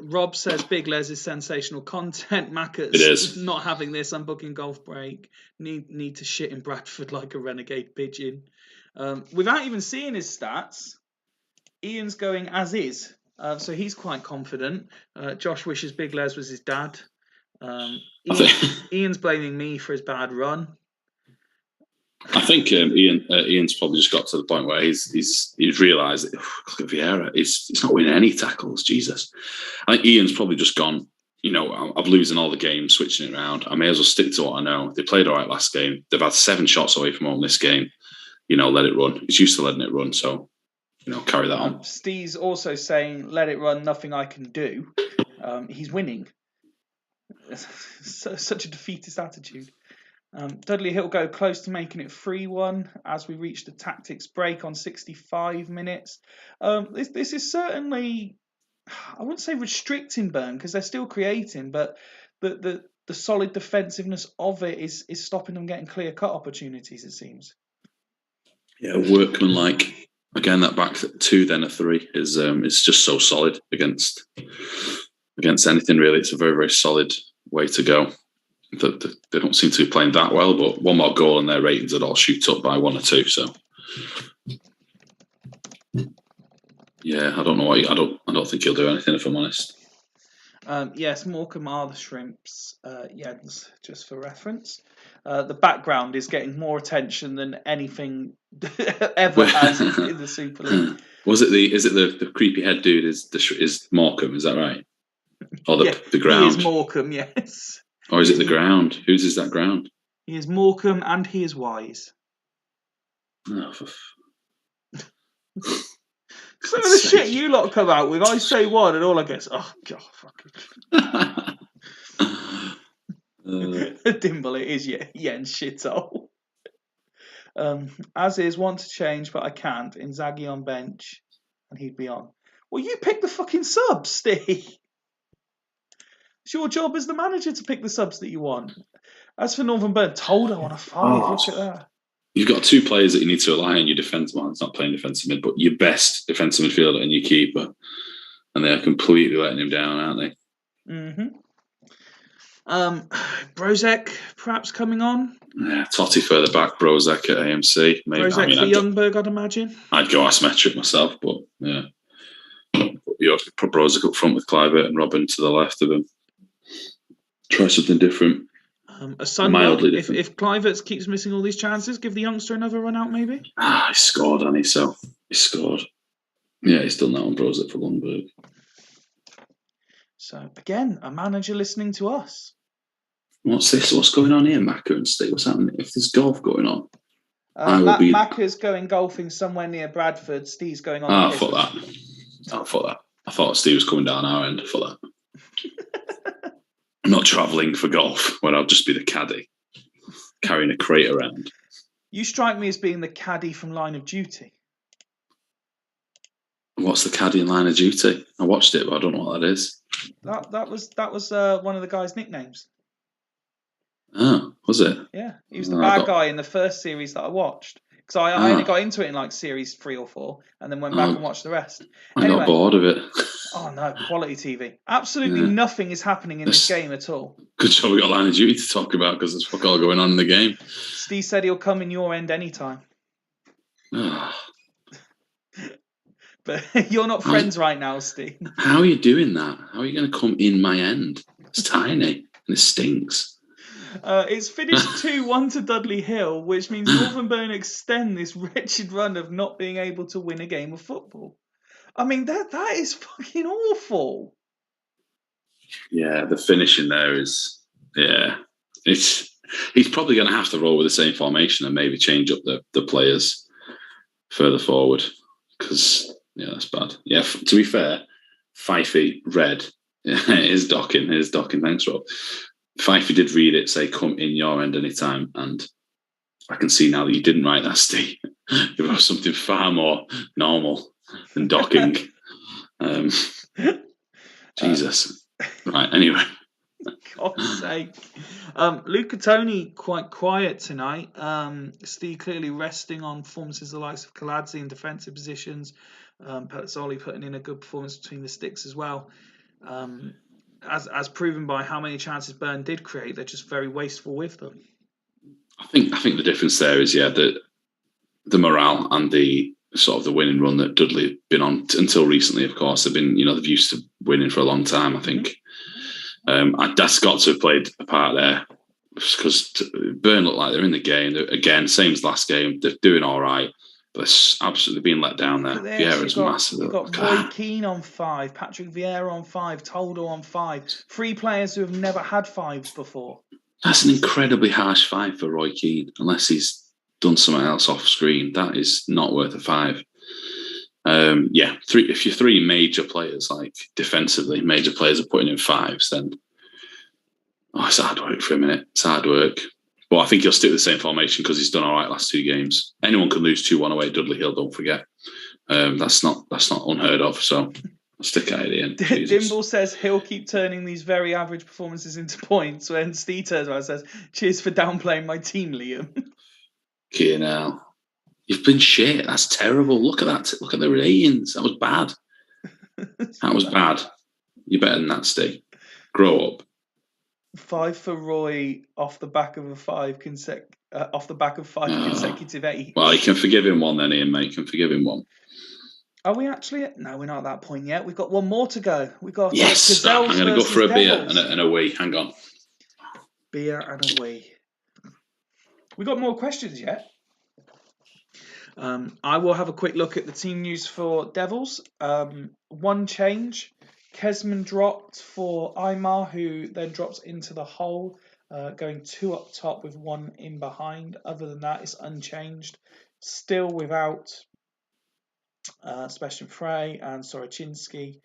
[SPEAKER 1] Rob says Big Les is sensational content. Mackett's not having this. I'm booking golf break. Need to shit in Bradford like a renegade pigeon. Without even seeing his stats, Ian's going as is. So he's quite confident. Josh wishes Big Les was his dad. Ian's blaming me for his bad run.
[SPEAKER 2] I think Ian's probably just got to the point where he's realised that, look at Vieira, he's not winning any tackles. Jesus, I think Ian's probably just gone. I'm losing all the games, switching it around. I may as well stick to what I know. They played all right last game. They've had 7 shots away from home this game. Let it run. He's used to letting it run, so carry that on.
[SPEAKER 1] Steve's also saying, "Let it run. Nothing I can do." He's winning. Such a defeatist attitude. Dudley Hill go close to making it 3-1 as we reach the tactics break on 65 minutes. This is certainly, I wouldn't say restricting Burn because they're still creating, but the solid defensiveness of it is stopping them getting clear-cut opportunities, it seems.
[SPEAKER 2] Yeah, workmanlike. Again, that back 2, then a 3 is just so solid against anything really. It's a very, very solid way to go. They don't seem to be playing that well, but one more goal and their ratings would all shoot up by 1 or 2. So, yeah, I don't know I don't think he'll do anything if I'm honest.
[SPEAKER 1] Yes, Morecambe are the Shrimps. Jens, just for reference. The background is getting more attention than anything ever has in the Super League.
[SPEAKER 2] Is it the creepy head dude is Morecambe? Is that right? Or the ground?
[SPEAKER 1] He is Morecambe, yes.
[SPEAKER 2] Or is it the ground? Whose is that ground?
[SPEAKER 1] He is Morecambe and he is wise.
[SPEAKER 2] Oh,
[SPEAKER 1] some of the shit you lot come out with, I say one and all I get is, oh, God, fuck it. Dimble, it is Jens shithole. As is, want to change, but I can't. Inzaghi on bench, and he'd be on. Well, you pick the fucking subs, Steve. It's your job as the manager to pick the subs that you want. As for Northern Burn, Toldo on a 5. Look at that.
[SPEAKER 2] You've got 2 players that you need to rely on your defence. Well, it's not playing defensive mid, but your best defensive midfielder and your keeper. And they are completely letting him down, aren't they?
[SPEAKER 1] Mm-hmm. Brozek perhaps coming on.
[SPEAKER 2] Yeah, Totti further back, Brozek at AMC. Maybe,
[SPEAKER 1] Brozek for Youngberg, I'd imagine.
[SPEAKER 2] I'd go asymmetric myself, but yeah. You put Brozek up front with Clivert and Robin to the left of him. Try something different.
[SPEAKER 1] A Sunwell,
[SPEAKER 2] Mildly different.
[SPEAKER 1] if Kluivert keeps missing all these chances, give the youngster another run out, maybe?
[SPEAKER 2] He scored, hasn't he? So he scored. Yeah, he's done that on Broset for Lundberg.
[SPEAKER 1] So, again, a manager listening to us.
[SPEAKER 2] What's this? What's going on here, Macca and Steve? What's happening? If there's golf going on,
[SPEAKER 1] Macca's going golfing somewhere near Bradford. Steve's going on.
[SPEAKER 2] I thought that. I thought Steve was coming down our end for that. I'm not travelling for golf, where I'll just be the caddy, carrying a crate around.
[SPEAKER 1] You strike me as being the caddy from Line of Duty.
[SPEAKER 2] What's the caddy in Line of Duty? I watched it, but I don't know what that is.
[SPEAKER 1] That was one of the guy's nicknames.
[SPEAKER 2] Oh, was it?
[SPEAKER 1] Yeah, he was the bad guy in the first series that I watched. Because I only got into it in like series 3 or 4, and then went back and watched the rest.
[SPEAKER 2] I got bored of it.
[SPEAKER 1] Oh no, quality TV. Absolutely nothing is happening in this game at all.
[SPEAKER 2] Good job we got Line of Duty to talk about, because there's fuck all going on in the game.
[SPEAKER 1] Steve said he'll come in your end anytime. But you're not friends right now, Steve.
[SPEAKER 2] How are you doing that? How are you going to come in my end? It's tiny and it stinks.
[SPEAKER 1] It's finished 2-1 to Dudley Hill, which means Northern extend this wretched run of not being able to win a game of football. I mean, that is fucking awful.
[SPEAKER 2] Yeah, the finishing there is, he's probably going to have to roll with the same formation and maybe change up the players further forward, because, that's bad. Yeah, to be fair, Fifey read, it is docking, thanks, Rob. Fifey did read it, say, come in your end anytime, and I can see now that you didn't write that, Steve. It was something far more normal than docking. Jesus. Right, anyway.
[SPEAKER 1] God's sake. Luca Toni quite quiet tonight. Steve clearly resting on performances the likes of Kaladze in defensive positions. Petzoli putting in a good performance between the sticks as well. As proven by how many chances Byrne did create, they're just very wasteful with them.
[SPEAKER 2] I think the difference there is, the morale and the sort of the winning run that Dudley have been on until recently. Of course, they've been, they've used to winning for a long time. I think that's got to have played a part there, because Byrne look like they're in the game again, same as last game. They're doing all right, but they're absolutely being let down there. Vieira's massive.
[SPEAKER 1] You've got Roy Keane on 5, Patrick Vieira on 5, Toldo on 5. 3 players who have never had 5s before. That's
[SPEAKER 2] an incredibly harsh 5 for Roy Keane, unless he's done something else off screen. That is not worth a 5. If you're 3 major players, like defensively, major players are putting in 5s, then it's hard work for a minute. It's hard work. But I think he'll stick with the same formation because he's done all right last 2 games. Anyone can lose 2-1 away at Dudley Hill, don't forget. That's not unheard of, so I'll stick at it again.
[SPEAKER 1] Dimble says he'll keep turning these very average performances into points, when Steve turns around and says, cheers for downplaying my team, Liam.
[SPEAKER 2] Now. You've been shit. That's terrible. Look at that. Look at the ratings. That was bad. That was bad. You're better than that, Steve. Grow up.
[SPEAKER 1] 5 for Roy off the back of 5 consecutive 8.
[SPEAKER 2] Well, you can forgive him one then, Ian, mate. You can forgive him one.
[SPEAKER 1] Are we actually? No, we're not at that point yet. We've got one more to go. We've got
[SPEAKER 2] yes. I'm going to go for a beer and a wee. Hang on.
[SPEAKER 1] Beer and a wee. We got more questions yet. I will have a quick look at the team news for Devils. One change. Kesman dropped for Aymar, who then drops into the hole, going 2 up top with 1 in behind. Other than that, it's unchanged. Still without Sebastian Frey and Soroczynski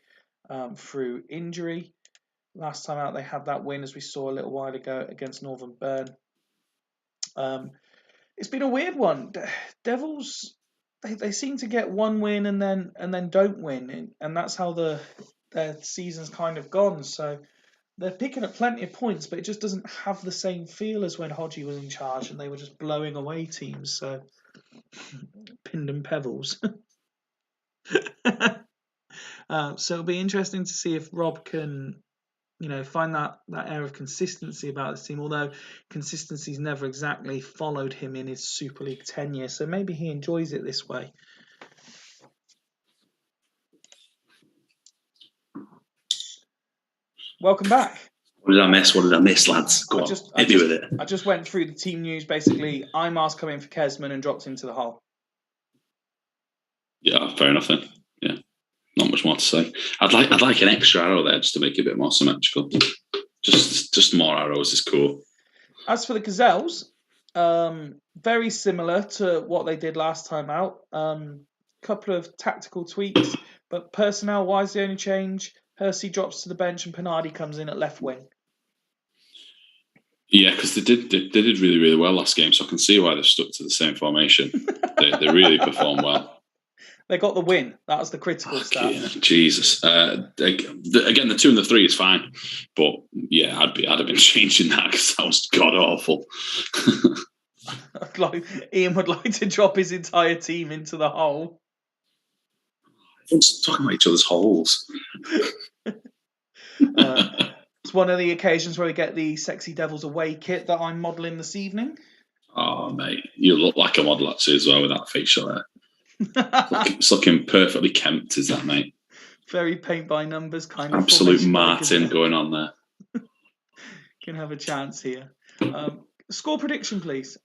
[SPEAKER 1] through injury. Last time out, they had that win, as we saw a little while ago, against Northern Byrne. It's been a weird one. Devils, they seem to get 1 win and then don't win, and that's how their season's kind of gone. So they're picking up plenty of points, but it just doesn't have the same feel as when Hodgie was in charge and they were just blowing away teams. So pinned and pebbles. So it'll be interesting to see if Rob can, find that air of consistency about this team, although consistency's never exactly followed him in his Super League tenure, so maybe he enjoys it this way. Welcome back.
[SPEAKER 2] What did I miss, lads? Go on, hit me with it.
[SPEAKER 1] I just went through the team news. Basically, Imar's come in for Kesman and dropped into the hole.
[SPEAKER 2] Yeah, fair enough then. Yeah, not much more to say. I'd like an extra arrow there just to make it a bit more symmetrical. Just more arrows is cool.
[SPEAKER 1] As for the Gazelles, very similar to what they did last time out. Couple of tactical tweaks, but personnel-wise, the only change: Hersey drops to the bench and Pinardi comes in at left wing.
[SPEAKER 2] Yeah, because they did really, really well last game, so I can see why they've stuck to the same formation. they really performed well.
[SPEAKER 1] They got the win. That was the critical stat.
[SPEAKER 2] Yeah, Jesus. Again, the 2 and the 3 is fine, but yeah, I'd have been changing that because that was god awful.
[SPEAKER 1] Ian would like to drop his entire team into the hole.
[SPEAKER 2] Everyone's talking about each other's holes.
[SPEAKER 1] It's one of the occasions where we get the Sexy Devils away kit that I'm modelling this evening.
[SPEAKER 2] Oh, mate, you look like a model actually as well with that facial hair. It's looking perfectly kempt, is that, mate?
[SPEAKER 1] Very paint by numbers kind of.
[SPEAKER 2] Absolute Martin going on there.
[SPEAKER 1] Can have a chance here. Score prediction, please.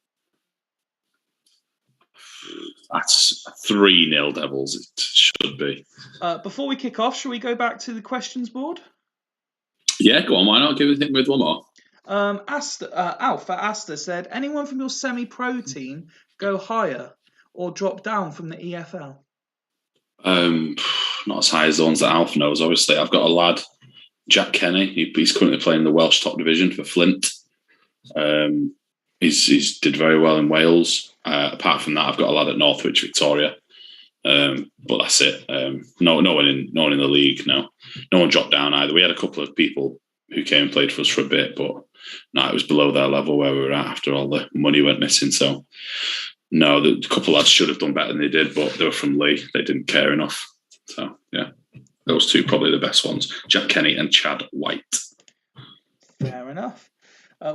[SPEAKER 2] That's 3-0 Devils. It should be.
[SPEAKER 1] Before we kick off, shall we go back to the questions board?
[SPEAKER 2] Yeah, go on. Why not? Give it a think with one more.
[SPEAKER 1] Alpha Asta said, anyone from your semi-pro team go higher or drop down from the EFL?
[SPEAKER 2] Not as high as the ones that Alf knows, obviously. I've got a lad, Jack Kenny. He's currently playing the Welsh top division for Flint. He's did very well in Wales. Apart from that, I've got a lad at Northwich, Victoria. But that's it. No one in the league. No one dropped down either. We had a couple of people who came and played for us for a bit, but no, it was below their level where we were at after all the money went missing. So no, the couple lads should have done better than they did, but they were from Lee. They didn't care enough. So yeah, those two probably the best ones: Jack Kenny and Chad White.
[SPEAKER 1] Fair enough.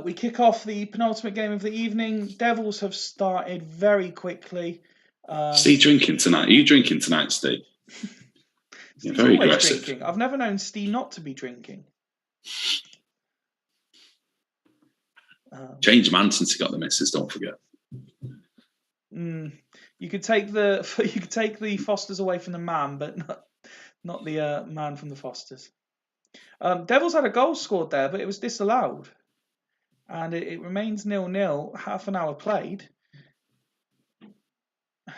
[SPEAKER 1] We kick off the penultimate game of the evening. Devils have started very quickly.
[SPEAKER 2] Steve drinking tonight? Are you drinking tonight, Steve? You're very aggressive.
[SPEAKER 1] Drinking. I've never known Steve not to be drinking.
[SPEAKER 2] Change man since he got the missus. Don't forget.
[SPEAKER 1] You could take the Fosters away from the man, but not the man from the Fosters. Devils had a goal scored there, but it was disallowed, and it remains 0-0. Half an hour played.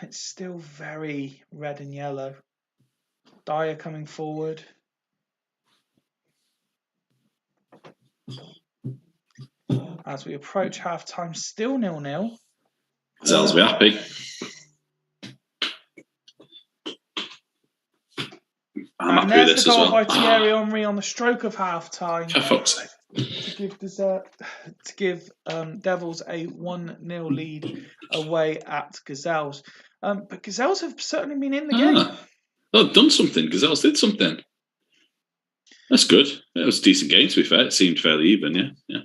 [SPEAKER 1] It's still very red and yellow. Dyer coming forward. As we approach half-time, still 0-0.
[SPEAKER 2] Zell's be happy. I'm
[SPEAKER 1] and
[SPEAKER 2] happy with this
[SPEAKER 1] the goal
[SPEAKER 2] as well.
[SPEAKER 1] by Thierry Henry on the stroke of half-time.
[SPEAKER 2] For fuck's sake.
[SPEAKER 1] To give Devils a 1-0 lead away at Gazelles. But Gazelles have certainly been in the game.
[SPEAKER 2] They've done something. Gazelles did something. That's good. It was a decent game, to be fair. It seemed fairly even, yeah.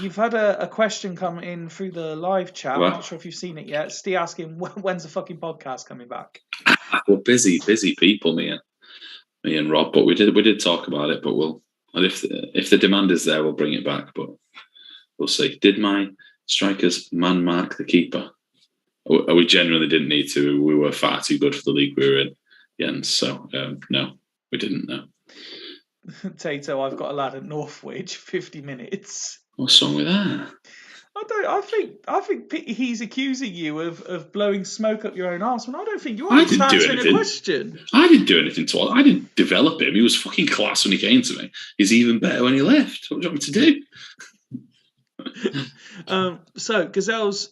[SPEAKER 1] You've had a question come in through the live chat. I'm not sure if you've seen it yet. Steve asking, when's the fucking podcast coming back?
[SPEAKER 2] We're busy people, me and Rob, but we did talk about it, but if the demand is there, we'll bring it back, but we'll see. Did my strikers man mark the keeper? We genuinely didn't need to. We were far too good for the league we were in, Jens. So no, we didn't. No.
[SPEAKER 1] Tato, I've got a lad at Northwich, 50 minutes.
[SPEAKER 2] What's wrong with that?
[SPEAKER 1] I think he's accusing you of blowing smoke up your own arse, and I don't think you are.
[SPEAKER 2] I didn't do anything.
[SPEAKER 1] A question.
[SPEAKER 2] I didn't do anything to him. I didn't develop him. He was fucking class when he came to me. He's even better when he left. What do you want me to
[SPEAKER 1] do? So Gazelles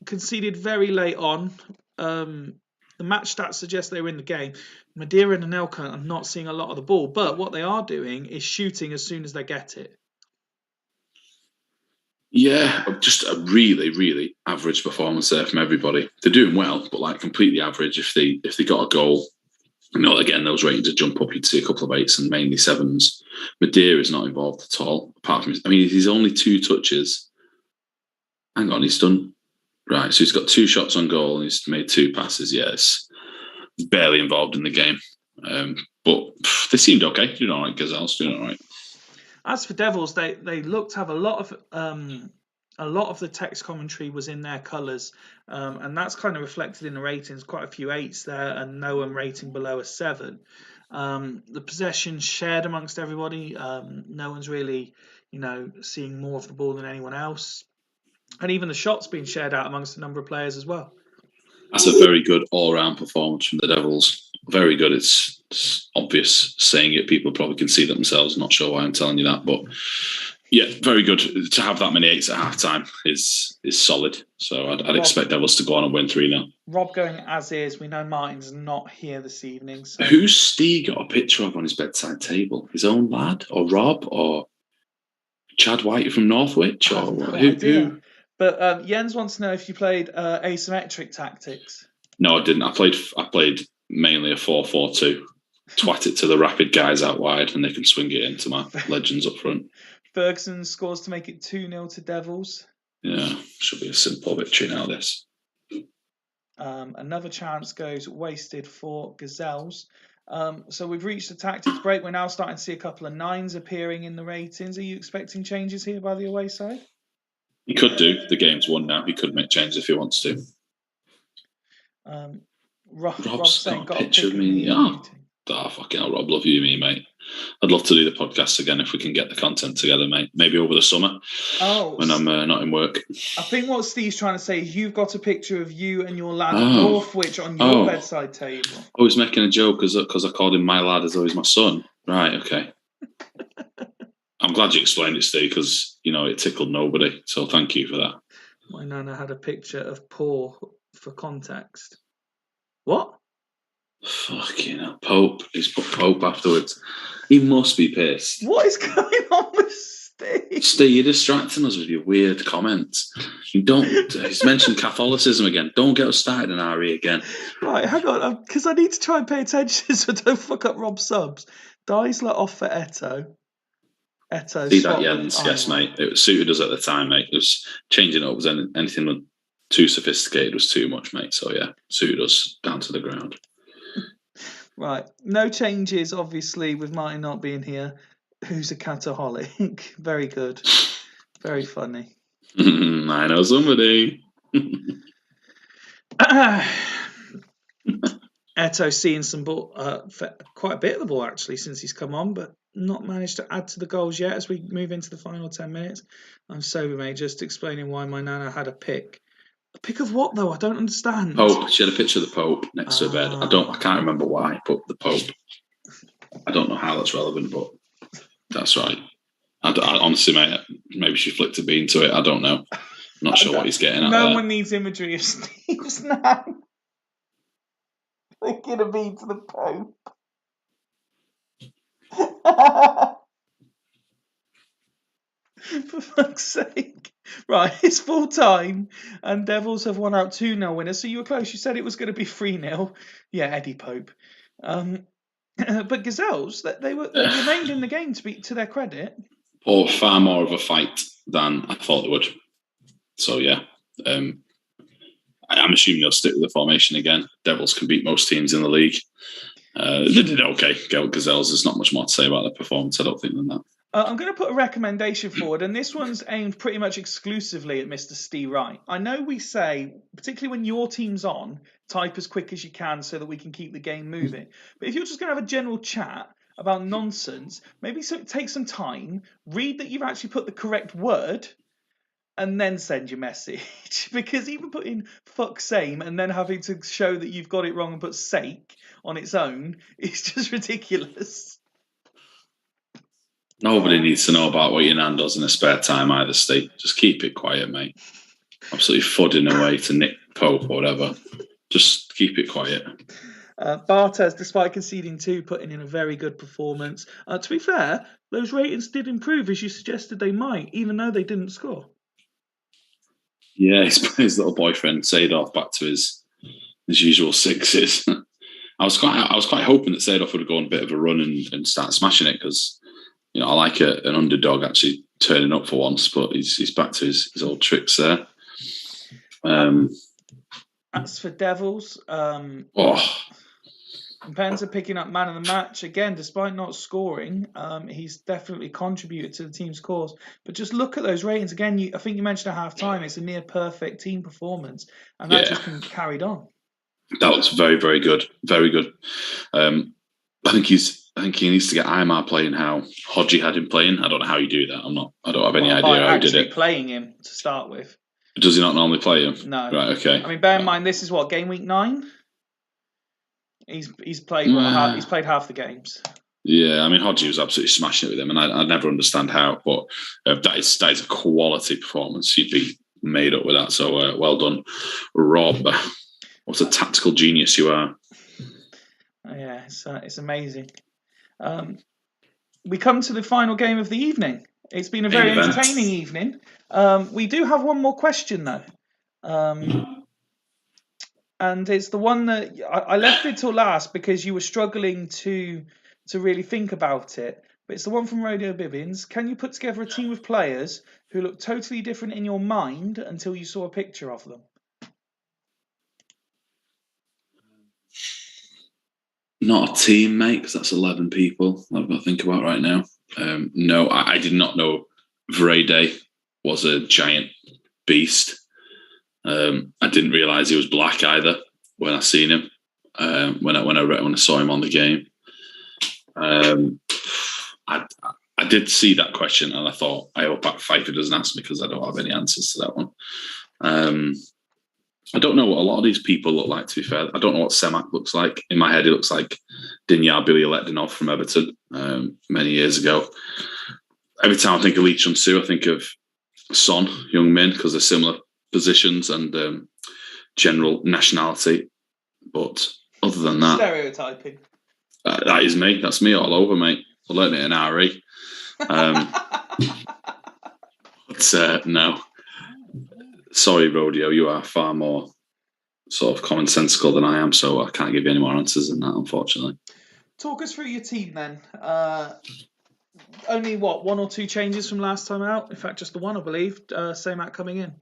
[SPEAKER 1] conceded very late on. The match stats suggest they were in the game. Madeira and Anelka are not seeing a lot of the ball, but what they are doing is shooting as soon as they get it.
[SPEAKER 2] Yeah, just a really, really average performance there from everybody. They're doing well, but like completely average. If they got a goal, again, those ratings would jump up. You'd see a couple of 8s and mainly 7s. Madeira is not involved at all. Apart from, he's only 2 touches. Hang on, he's done right. So he's got 2 shots on goal and he's made 2 passes. Yes, barely involved in the game. But they seemed okay. Doing all right, Gazelles doing all right.
[SPEAKER 1] As for Devils, they looked to have a lot of the text commentary was in their colours, and that's kind of reflected in the ratings. Quite a few 8s there, and no one rating below a 7. The possession shared amongst everybody. No one's really, seeing more of the ball than anyone else, and even the shots being shared out amongst a number of players as well.
[SPEAKER 2] That's a very good all-round performance from the Devils. Very good. It's obvious saying it. People probably can see that themselves. Not sure why I'm telling you that, but yeah, very good. To have that many 8s at half-time is solid. So I'd expect Devils to go on and win 3-0.
[SPEAKER 1] Rob going as is. We know Martin's not here this evening. So.
[SPEAKER 2] Who's Steve got a picture of on his bedside table? His own lad, or Rob, or Chad White from Northwich, or
[SPEAKER 1] no
[SPEAKER 2] who?
[SPEAKER 1] Idea. But Jens wants to know if you played asymmetric tactics.
[SPEAKER 2] No, I didn't. I played mainly a 4-4-2. Twat it to the rapid guys out wide, and they can swing it into my legends up front.
[SPEAKER 1] Ferguson scores to make it 2-0 to Devils.
[SPEAKER 2] Yeah, should be a simple victory now, this.
[SPEAKER 1] Another chance goes wasted for Gazelles. So we've reached the tactics break. We're now starting to see a couple of 9s appearing in the ratings. Are you expecting changes here by the away side?
[SPEAKER 2] He could do. The game's won now. He could make changes if he wants to.
[SPEAKER 1] Rob's saying,
[SPEAKER 2] got a picture of me. Fucking hell, Rob, love you, me, mate. I'd love to do the podcast again if we can get the content together, mate. Maybe over the summer when I'm not in work.
[SPEAKER 1] I think what Steve's trying to say is you've got a picture of you and your lad Northwich on your bedside table.
[SPEAKER 2] Oh, he's making a joke because I called him my lad as though he's my son. Right, okay. I'm glad you explained it, Steve, because, it tickled nobody. So thank you for that.
[SPEAKER 1] My nana had a picture of Paul for context. What?
[SPEAKER 2] Fucking hell, Pope. He's put Pope afterwards. He must be pissed.
[SPEAKER 1] What is going on with Steve?
[SPEAKER 2] Steve, you're distracting us with your weird comments. He's mentioned Catholicism again. Don't get us started in RE again.
[SPEAKER 1] Right, hang on, because I need to try and pay attention so I don't fuck up Rob's subs. Deisler off for Eto.
[SPEAKER 2] See that, Jens? Yes, mate. It suited us at the time, mate. It was changing it up. Was anything too sophisticated was too much, mate. So yeah, suited us down to the ground.
[SPEAKER 1] Right. No changes, obviously, with Martin not being here. Who's a cataholic? Very good. Very funny.
[SPEAKER 2] I know somebody.
[SPEAKER 1] Eto seeing some ball, quite a bit of the ball, actually, since he's come on, but not managed to add to the goals yet as we move into the final 10 minutes. I'm sober, mate, just explaining why my nana had a pic. A pic of what, though? I don't understand.
[SPEAKER 2] Pope. She had a picture of the Pope next to her bed. I can't remember why, but the Pope. I don't know how that's relevant, but that's right. I honestly, mate, maybe she flicked a bean to it. I don't know. I'm not sure what he's getting at.
[SPEAKER 1] No one needs imagery of Steve's nan flicking a bean to the Pope. For fuck's sake. Right, it's full time and Devils have won out 2-0 winners. So you were close. You said it was going to be 3-0. Yeah, Eddie Pope. But Gazelles, they remained in the game to their credit.
[SPEAKER 2] Or far more of a fight than I thought they would. So yeah, I'm assuming they'll stick with the formation again. Devils can beat most teams in the league. They did okay. Gazelles, there's not much more to say about their performance, I don't think, than that.
[SPEAKER 1] I'm going to put a recommendation forward, and this one's aimed pretty much exclusively at Mr. Steve Wright. I know we say, particularly when your team's on, type as quick as you can so that we can keep the game moving. But if you're just going to have a general chat about nonsense, maybe take some time, read that you've actually put the correct word, and then send your message. Because even putting fuck same and then having to show that you've got it wrong and put sake on its own is just ridiculous.
[SPEAKER 2] Nobody needs to know about what your nan does in her spare time either, Steve. Just keep it quiet, mate. Absolutely fudding away to Nick Pope or whatever. Just keep it quiet.
[SPEAKER 1] Bartes, despite conceding 2, putting in a very good performance. To be fair, those ratings did improve as you suggested they might, even though they didn't score.
[SPEAKER 2] Yeah, his little boyfriend Sadorf back to his usual 6s. I was quite hoping that Sadorf would have gone a bit of a run and start smashing it because I like an underdog actually turning up for once, but he's back to his old tricks there.
[SPEAKER 1] As for Devils, Mpenza picking up man of the match again, despite not scoring. He's definitely contributed to the team's cause. But just look at those ratings again. I think you mentioned at half time it's a near perfect team performance, and that just can carried on.
[SPEAKER 2] That was very, very good, very good. I think he needs to get Aymar playing how Hodgie had him playing. I don't know how you do that. I don't have any idea how he did it.
[SPEAKER 1] Playing him to start with.
[SPEAKER 2] Does he not normally play him?
[SPEAKER 1] No.
[SPEAKER 2] Right. Okay.
[SPEAKER 1] I mean, bear in mind this is what, game week 9. He's played he's played half the games.
[SPEAKER 2] Yeah, I mean Hodgie was absolutely smashing it with him, and I never understand how, but that is a quality performance. You'd be made up with that. So well done, Rob. What a tactical genius you are.
[SPEAKER 1] Yeah, it's amazing. We come to the final game of the evening. It's been a very entertaining evening. We do have one more question though. And it's the one that I left it till last because you were struggling to really think about it. But it's the one from Rodeo Bibbins. Can you put together a team of players who look totally different in your mind until you saw a picture of them?
[SPEAKER 2] Not a team, mate, because that's 11 people I've got to think about right now. No, I did not know Vrede was a giant beast. I didn't realise he was black either when I seen him. When I saw him on the game, I did see that question and I thought, I hope Pfeiffer doesn't ask me because I don't have any answers to that one. I don't know what a lot of these people look like, to be fair. I don't know what Semak looks like. In my head, he looks like Dinyar Bilialetdinov from Everton many years ago. Every time I think of Lee Chun-Soo, I think of Son Heung-min because they're similar positions and general nationality. But other than that...
[SPEAKER 1] Stereotyping.
[SPEAKER 2] That is me. That's me all over, mate. I learned it in RE. But no. Sorry, Rodeo, you are far more sort of commonsensical than I am, so I can't give you any more answers than that, unfortunately.
[SPEAKER 1] Talk us through your team then. Only, 1 or 2 changes from last time out? In fact, just the one, I believe. Semak coming in.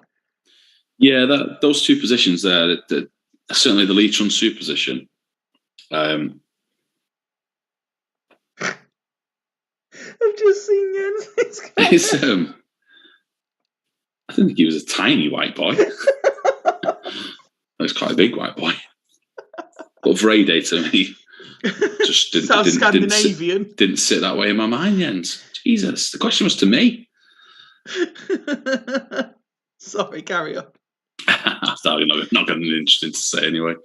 [SPEAKER 2] Yeah, those 2 positions there, certainly the Lee Chun-Soo position.
[SPEAKER 1] I've just seen Jens.
[SPEAKER 2] I didn't think he was a tiny white boy. He was quite a big white boy. But Vrede to me just didn't sit that way in my mind, Jens. Jesus, the question was to me.
[SPEAKER 1] Sorry, carry on.
[SPEAKER 2] That's not going to be interesting to say anyway.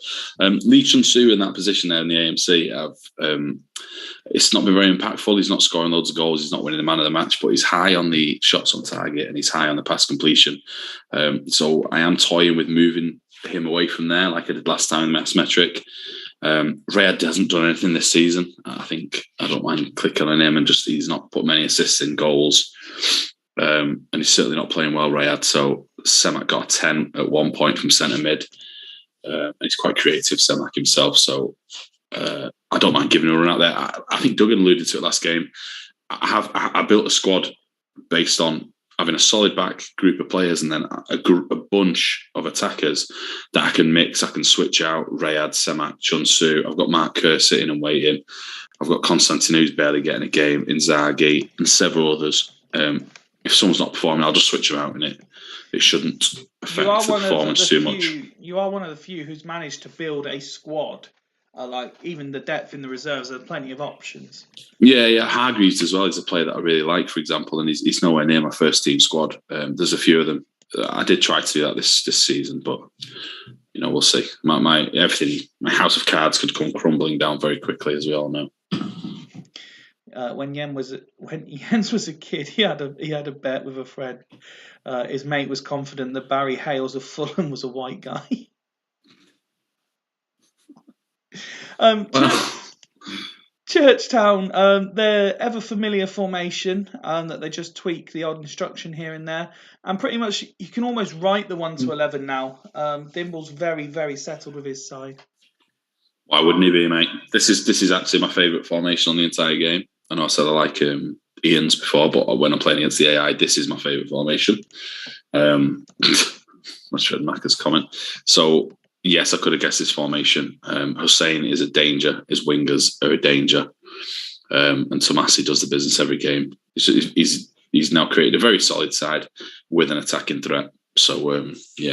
[SPEAKER 2] Lee Chun-Soo in that position there in the AMC, it's not been very impactful. He's not scoring loads of goals. He's not winning the man of the match, but he's high on the shots on target and he's high on the pass completion. So I am toying with moving him away from there like I did last time in the Max Metric. Rayad hasn't done anything this season. I think I don't mind clicking on him and he's not put many assists in goals. And he's certainly not playing well, Rayad. So Semak got a 10 at one point from centre mid. And he's quite creative, Semak himself. So I don't mind giving him a run out there. I think Duggan alluded to it last game. I built a squad based on having a solid back group of players and then a bunch of attackers that I can mix. I can switch out Rayad, Semak, Chun-Soo. I've got Mark Kerr sitting and waiting. I've got Constantine who's barely getting a game, Inzaghi and several others. If someone's not performing, I'll just switch them out and it shouldn't affect the performance too much.
[SPEAKER 1] You are one of the few who's managed to build a squad. Like even the depth in the reserves, there are plenty of options.
[SPEAKER 2] Yeah. Hargreaves as well is a player that I really like, for example, and he's nowhere near my first team squad. There's a few of them. I did try to do that this season, but we'll see. My house of cards could come crumbling down very quickly, as we all know.
[SPEAKER 1] When Jens was a kid, he had a bet with a friend. His mate was confident that Barry Hales of Fulham was a white guy. Churchtown, their ever familiar formation that they just tweak the odd instruction here and there, and pretty much you can almost write the 1 to 11 now. Dimble's very, very settled with his side.
[SPEAKER 2] Why wouldn't he be, mate? This is actually my favourite formation on the entire game. I know I said I like Ian's before, but when I'm playing against the AI, this is my favourite formation. Much read Macca's comment. So Yes, I could have guessed his formation. Hussein is a danger. His wingers are a danger. And Tomasi does the business every game. He's now created a very solid side with an attacking threat. So,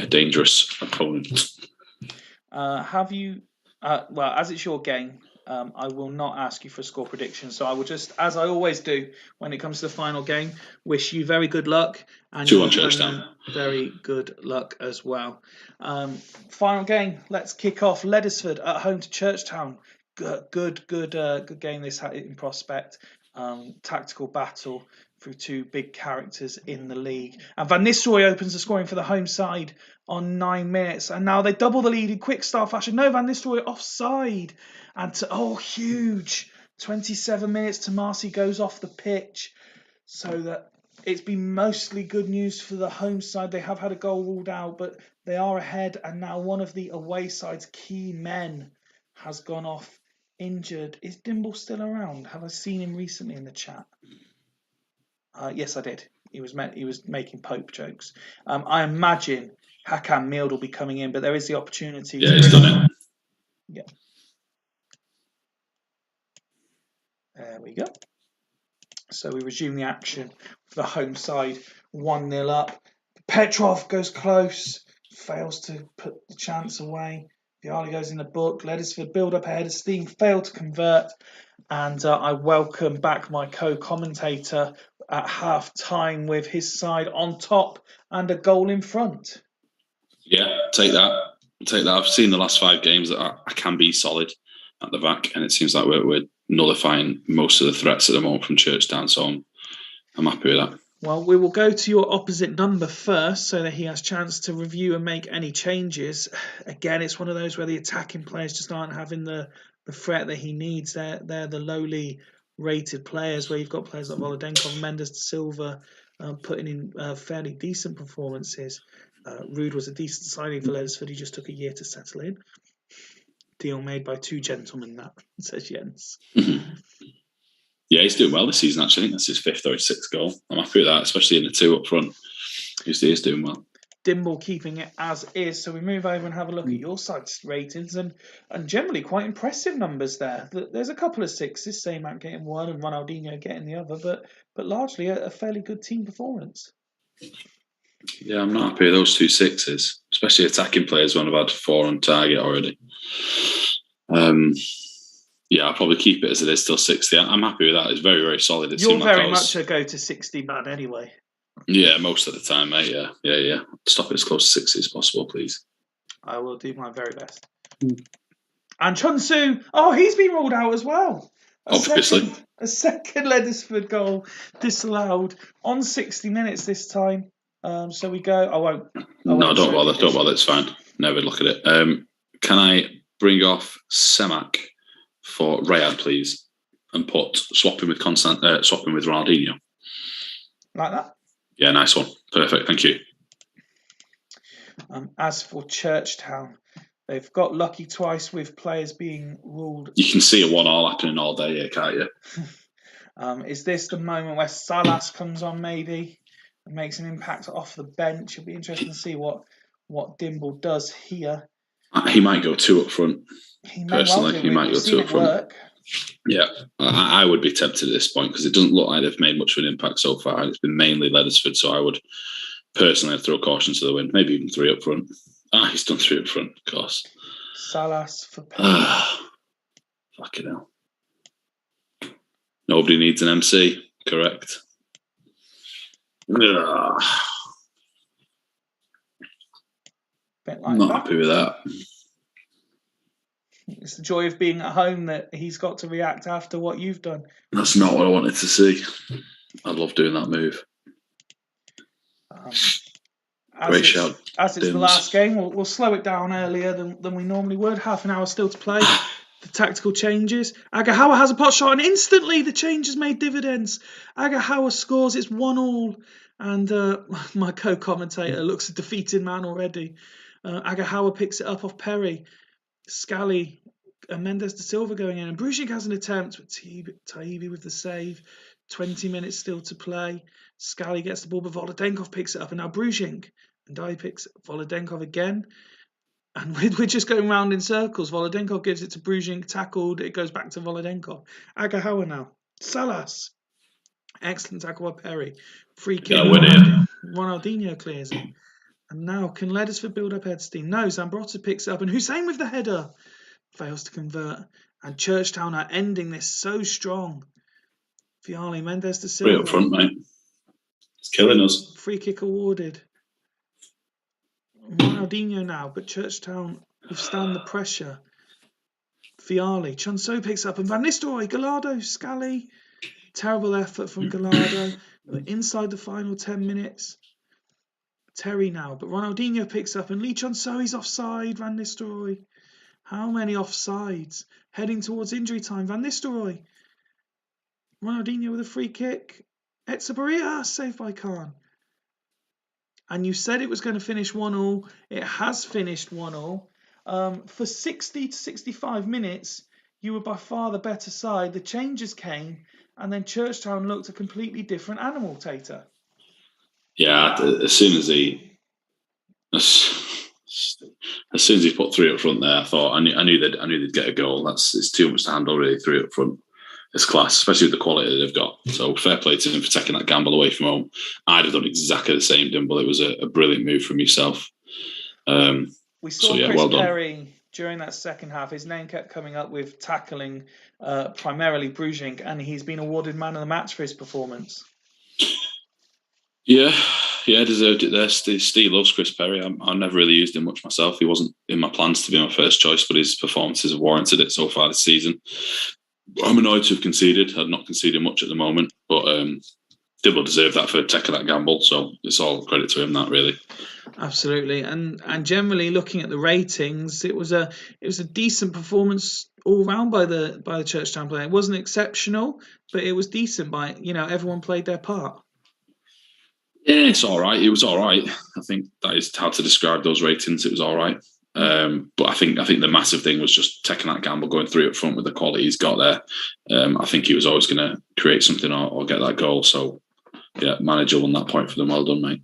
[SPEAKER 2] dangerous opponent.
[SPEAKER 1] Have you? Well, as it's your game, I will not ask you for a score prediction. So I will just, as I always do when it comes to the final game, wish you very good luck and
[SPEAKER 2] 2-1
[SPEAKER 1] your
[SPEAKER 2] Churchtown.
[SPEAKER 1] opponent very good luck as well. Final game. Let's kick off. Leddersford at home to Churchtown. Good game this had in prospect. Tactical battle through two big characters in the league. And Van Nistelrooy opens the scoring for the home side on 9 minutes. And now they double the lead in quick start fashion. No, Van Nistelrooy offside. And huge. 27 minutes, Tomasi goes off the pitch. So that it's been mostly good news for the home side. They have had a goal ruled out, but they are ahead. And now one of the away side's key men has gone off injured. Is Dimble still around? Have I seen him recently in the chat? Yes, I did. He was making Pope jokes. I imagine Hakan Mild will be coming in, but there is the opportunity.
[SPEAKER 2] Yeah, he's done it.
[SPEAKER 1] Yeah. There we go. So we resume the action for the home side, 1-0 up. Petrov goes close, fails to put the chance away. Viali goes in the book. Leddersford build up ahead of steam, fail to convert. And I welcome back my co-commentator at half-time with his side on top and a goal in front.
[SPEAKER 2] Yeah, take that. I've seen the last 5 games that I can be solid at the back, and it seems like we're nullifying most of the threats at the moment from Churchtown, so I'm happy with that.
[SPEAKER 1] Well, we will go to your opposite number first so that he has a chance to review and make any changes. Again, it's one of those where the attacking players just aren't having the threat that he needs. They're the lowly rated players where you've got players like Volodenkov, Mendes de Silva putting in fairly decent performances. Rude was a decent signing for Leddersford. He just took a year to settle in. Deal made by 2 gentlemen, that says Jens.
[SPEAKER 2] Yeah, he's doing well this season, actually. I think that's his 5th or 6th goal. I'm happy with that, especially in the 2 up front. He's doing well.
[SPEAKER 1] Dimble keeping it as is. So we move over and have a look at your side's ratings and generally quite impressive numbers there. There's a couple of 6s, Saymat getting 1 and Ronaldinho getting the other, but largely a fairly good team performance.
[SPEAKER 2] Yeah, I'm not happy with those 2 6s, especially attacking players when I've had 4 on target already. Yeah, I'll probably keep it as it is till 60. I'm happy with that. It's very, very solid.
[SPEAKER 1] You're very much a go to 60 man anyway.
[SPEAKER 2] Yeah, most of the time, mate. Yeah. Stop it as close to 60 as possible, please.
[SPEAKER 1] I will do my very best. And Chunsu, he's been ruled out as well.
[SPEAKER 2] Obviously.
[SPEAKER 1] A second Leddersford goal disallowed on 60 minutes this time. So we go. I won't.
[SPEAKER 2] No, don't bother. Don't bother. It's fine. Never look at it. Can I bring off Semak for Rayad, please, and swap him with Ronaldinho?
[SPEAKER 1] Like that?
[SPEAKER 2] Yeah, nice one. Perfect. Thank you.
[SPEAKER 1] As for Churchtown, they've got lucky twice with players being ruled.
[SPEAKER 2] You can see a 1-1 happening all day here, can't you?
[SPEAKER 1] Is this the moment where Salas comes on maybe and makes an impact off the bench? It'll be interesting to see what Dimble does here.
[SPEAKER 2] He might go 2 up front. He might go 2 up front. Yeah, I would be tempted at this point because it doesn't look like they've made much of an impact so far. It's been mainly Leddersford, so I would personally throw caution to the wind. Maybe even 3 up front. He's done 3 up front, of course.
[SPEAKER 1] Salas for
[SPEAKER 2] fucking hell. Nobody needs an MC, correct? Not happy with that.
[SPEAKER 1] It's the joy of being at home that he's got to react after what you've done.
[SPEAKER 2] That's not what I wanted to see. I love doing that move. Great shout.
[SPEAKER 1] As it's the last game, we'll slow it down earlier than we normally would. Half an hour still to play. The tactical changes. Agahawa has a pot shot and instantly the change has made dividends. Agahawa scores. It's 1-1. And my co-commentator looks a defeated man already. Agahawa picks it up off Perry. Scally and Mendes de Silva going in. And Brusik has an attempt, but Taibbi with the save. 20 minutes still to play. Scally gets the ball, but Volodenkov picks it up. And now Brusik. And Dai picks Volodenkov again. And we're just going round in circles. Volodenko gives it to Bruzink, tackled. It goes back to Volodenko. Agahawa now. Salas. Excellent tackle by Perry. Free kick. Ronaldinho clears it. And now, can Ledesford build up head steam? No, Zambrotta picks it up. And Hussein with the header. Fails to convert. And Churchtown are ending this so strong. Viali, Mendes de Silva.
[SPEAKER 2] Right up front, mate. It's killing us.
[SPEAKER 1] Free kick awarded. Ronaldinho now, but Churchtown withstand the pressure. Viali. Chunso picks up. And Van Nistelrooy, Gallardo, Scally. Terrible effort from Gallardo. We're inside the final 10 minutes. Terry now, but Ronaldinho picks up and Lee Chun-So's offside. Van Nistelrooy. How many offsides? Heading towards injury time. Van Nistelrooy. Ronaldinho with a free kick. Etsabaria saved by Khan. And you said it was going to finish 1-1. It has finished 1-1. For 60 to 65 minutes, you were by far the better side. The changes came, and then Churchtown looked a completely different animal, Tater.
[SPEAKER 2] Yeah, as soon as he put three up front there, I thought I knew they'd get a goal. It's too much to handle really. Three up front, it's class, especially with the quality that they've got. So fair play to them for taking that gamble away from home. I'd have done exactly the same, Dimble. It was a brilliant move from yourself.
[SPEAKER 1] We saw Chris
[SPEAKER 2] well
[SPEAKER 1] Perry during that second half. His name kept coming up with tackling primarily Bruzink, and he's been awarded man of the match for his performance.
[SPEAKER 2] Yeah, deserved it there. Steve loves Chris Perry. I never really used him much myself. He wasn't in my plans to be my first choice, but his performances have warranted it so far this season. I'm annoyed to have conceded. I'd not conceded much at the moment, but Dibble deserved that for taking that gamble. So it's all credit to him, that really.
[SPEAKER 1] Absolutely, and generally looking at the ratings, it was a decent performance all round by the Churchtown player. It wasn't exceptional, but it was decent by everyone played their part.
[SPEAKER 2] Yeah, it's all right. It was all right. I think that is how to describe those ratings. It was all right. But I think the massive thing was just taking that gamble, going through up front with the quality he's got there. I think he was always going to create something or get that goal. So, yeah, manager won that point for them. Well done, mate.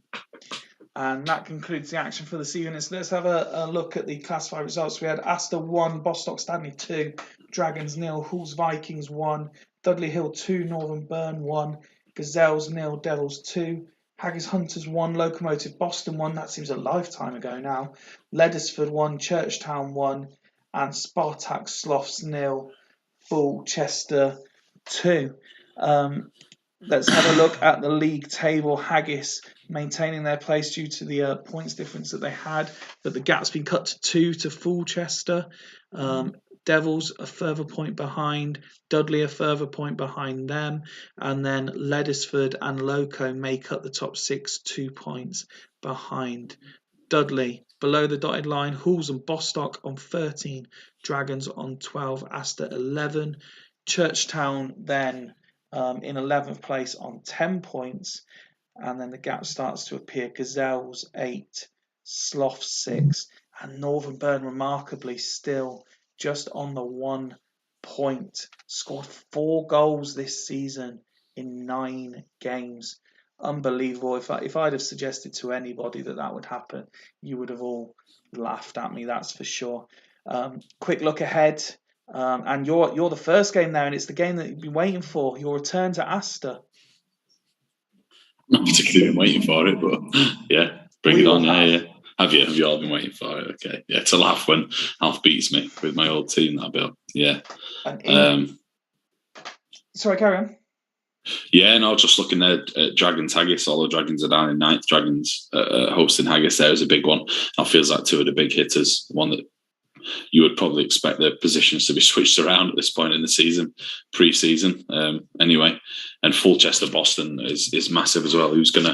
[SPEAKER 1] And that concludes the action for this evening. So let's have a look at the classified results. We had Astor 1, Bostock Stanley 2, Dragons 0, Hulls Vikings 1, Dudley Hill 2, Northern Burn 1, Gazelles 0, Devils 2, Haggis Hunters 1, Locomotive Boston 1, that seems a lifetime ago now, Ledesford 1, Churchtown 1, and Spartak Sloths 0, Fulchester 2. Let's have a look at the league table. Haggis maintaining their place due to the points difference that they had, but the gap's been cut to 2 to Fulchester. Devils a further point behind, Dudley a further point behind them, and then Ledesford and Loco make up the top 6, 2 points behind Dudley. Below the dotted line, Hulls and Bostock on 13, Dragons on 12, Astor 11, Churchtown then in 11th place on 10 points, and then the gap starts to appear. Gazelles 8, Sloth 6, and Northern Burn remarkably still just on the 1 point. Scored 4 goals this season in 9 games. Unbelievable. If I'd have suggested to anybody that would happen, you would have all laughed at me, that's for sure. Quick look ahead. And you're the first game there, and it's the game that you've been waiting for. Your return to Astor.
[SPEAKER 2] Not particularly been waiting for it, but yeah, bring it on. Yeah. Have you all been waiting for it? Okay, yeah. To laugh when Alf beats me with my old team, that bit. Yeah.
[SPEAKER 1] Sorry, carry on.
[SPEAKER 2] Yeah, no, just looking at Dragons Haggis. All the Dragons are down in 9th. Dragons hosting Haggis there is a big one. That feels like 2 of the big hitters. One that you would probably expect the positions to be switched around at this point in the season, pre-season. Anyway, and Fulchester Boston is massive as well. Who's going to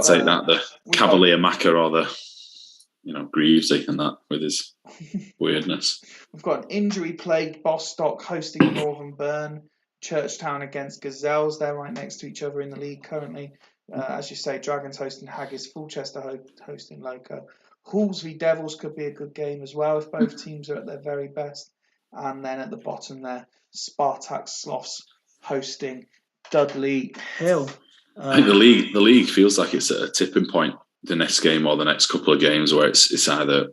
[SPEAKER 2] take that? The Cavalier Macker or the Greavesy and that with his weirdness.
[SPEAKER 1] We've got an injury-plagued Bostock hosting Northern Burn. Churchtown against Gazelles. They're right next to each other in the league currently. As you say, Dragons hosting Haggis, Fulchester hosting Loco. Hulls v Devils could be a good game as well if both teams are at their very best. And then at the bottom there, Spartak Sloths hosting Dudley Hill.
[SPEAKER 2] I think the league feels like it's at a tipping point the next game or the next couple of games where it's either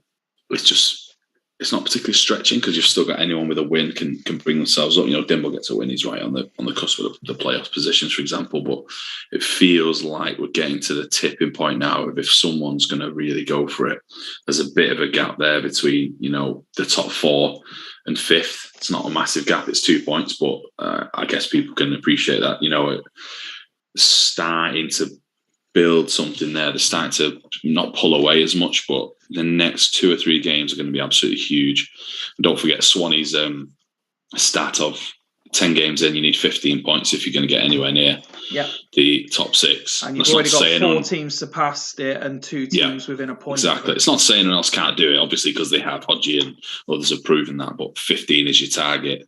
[SPEAKER 2] it's not particularly stretching because you've still got anyone with a win can bring themselves up. Dimble gets a win, he's right on the cusp of the playoff positions, for example. But it feels like we're getting to the tipping point now of if someone's going to really go for it. There's a bit of a gap there between the top 4 and 5th. It's not a massive gap; it's 2 points, but I guess people can appreciate that. It's starting to build something there. They're starting to not pull away as much, but the next 2 or 3 games are going to be absolutely huge. And don't forget Swanee's stat of 10 games in, you need 15 points if you're going to get anywhere near the top 6.
[SPEAKER 1] And you've already got 4 teams surpassed it and 2 teams within a point.
[SPEAKER 2] Exactly. It's not saying anyone else can't do it, obviously, because they have. Hodgie and others have proven that, but 15 is your target.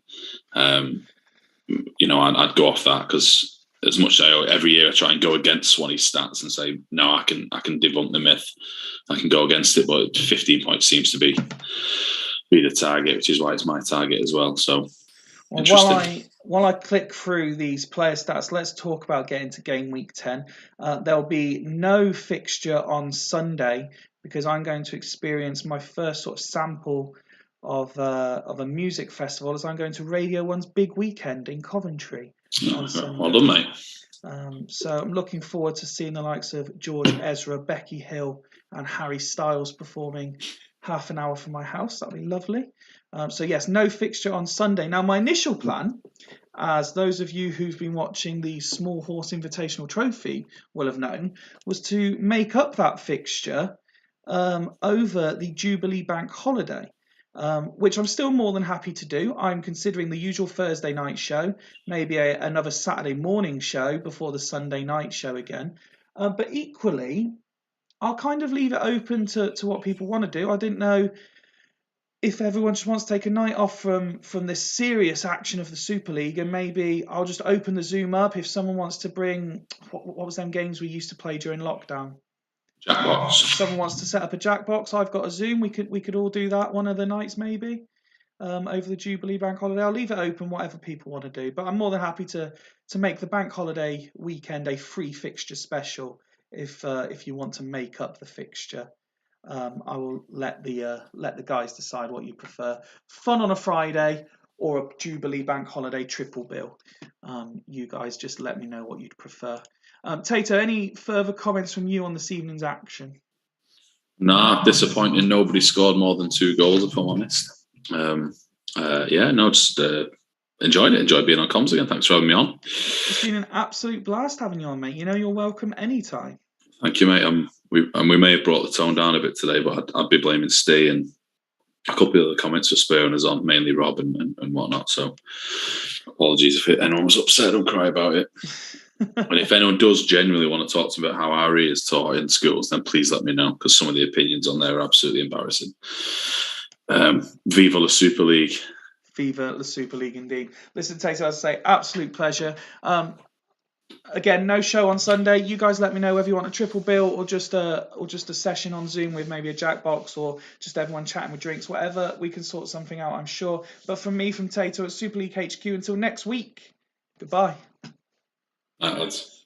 [SPEAKER 2] I'd go off that because as much as every year I try and go against Swanee's stats and say, no, I can debunk the myth. I can go against it, but 15 points seems to be the target, which is why it's my target as well. So,
[SPEAKER 1] while I click through these player stats, let's talk about getting to game week 10. There'll be no fixture on Sunday because I'm going to experience my first sort of sample of a music festival as I'm going to Radio 1's Big Weekend in Coventry.
[SPEAKER 2] Well done, mate.
[SPEAKER 1] So I'm looking forward to seeing the likes of George Ezra, Becky Hill and Harry Styles performing half an hour from my house. That'll be lovely. So yes, no fixture on Sunday. Now my initial plan, as those of you who've been watching the Small Horse Invitational Trophy will have known, was to make up that fixture over the Jubilee Bank holiday. Which I'm still more than happy to do. I'm considering the usual Thursday night show, maybe another Saturday morning show before the Sunday night show again. But equally, I'll kind of leave it open to what people want to do. I didn't know if everyone just wants to take a night off from this serious action of the Super League, and maybe I'll just open the Zoom up if someone wants to bring, what was them games we used to play during lockdown?
[SPEAKER 2] Jackbox.
[SPEAKER 1] If someone wants to set up a Jackbox, I've got a Zoom. We could all do that one of the nights maybe over the Jubilee Bank holiday. I'll leave it open, whatever people want to do. But I'm more than happy to make the bank holiday weekend a free fixture special. If you want to make up the fixture, I will let the guys decide what you prefer: fun on a Friday or a Jubilee Bank holiday triple bill. You guys just let me know what you'd prefer. Tato, any further comments from you on this evening's action?
[SPEAKER 2] Nah, disappointing. Nobody scored more than 2 goals, if I'm honest. Just enjoyed it. Enjoyed being on comms again. Thanks for having me on.
[SPEAKER 1] It's been an absolute blast having you on, mate. You're welcome anytime.
[SPEAKER 2] Thank you, mate. We may have brought the tone down a bit today, but I'd be blaming Steve and a couple of the comments for spurring us on, mainly Rob and whatnot. So apologies if anyone was upset. Don't cry about it. And if anyone does genuinely want to talk to me about how RE is taught in schools, then please let me know, because some of the opinions on there are absolutely embarrassing. Viva la Super League.
[SPEAKER 1] Viva la Super League indeed. Listen, Tato, as I say, absolute pleasure. Again, no show on Sunday. You guys let me know whether you want a triple bill or just a session on Zoom with maybe a Jackbox or just everyone chatting with drinks, whatever. We can sort something out, I'm sure. But from me, from Tato at Super League HQ, until next week, goodbye.
[SPEAKER 2] That's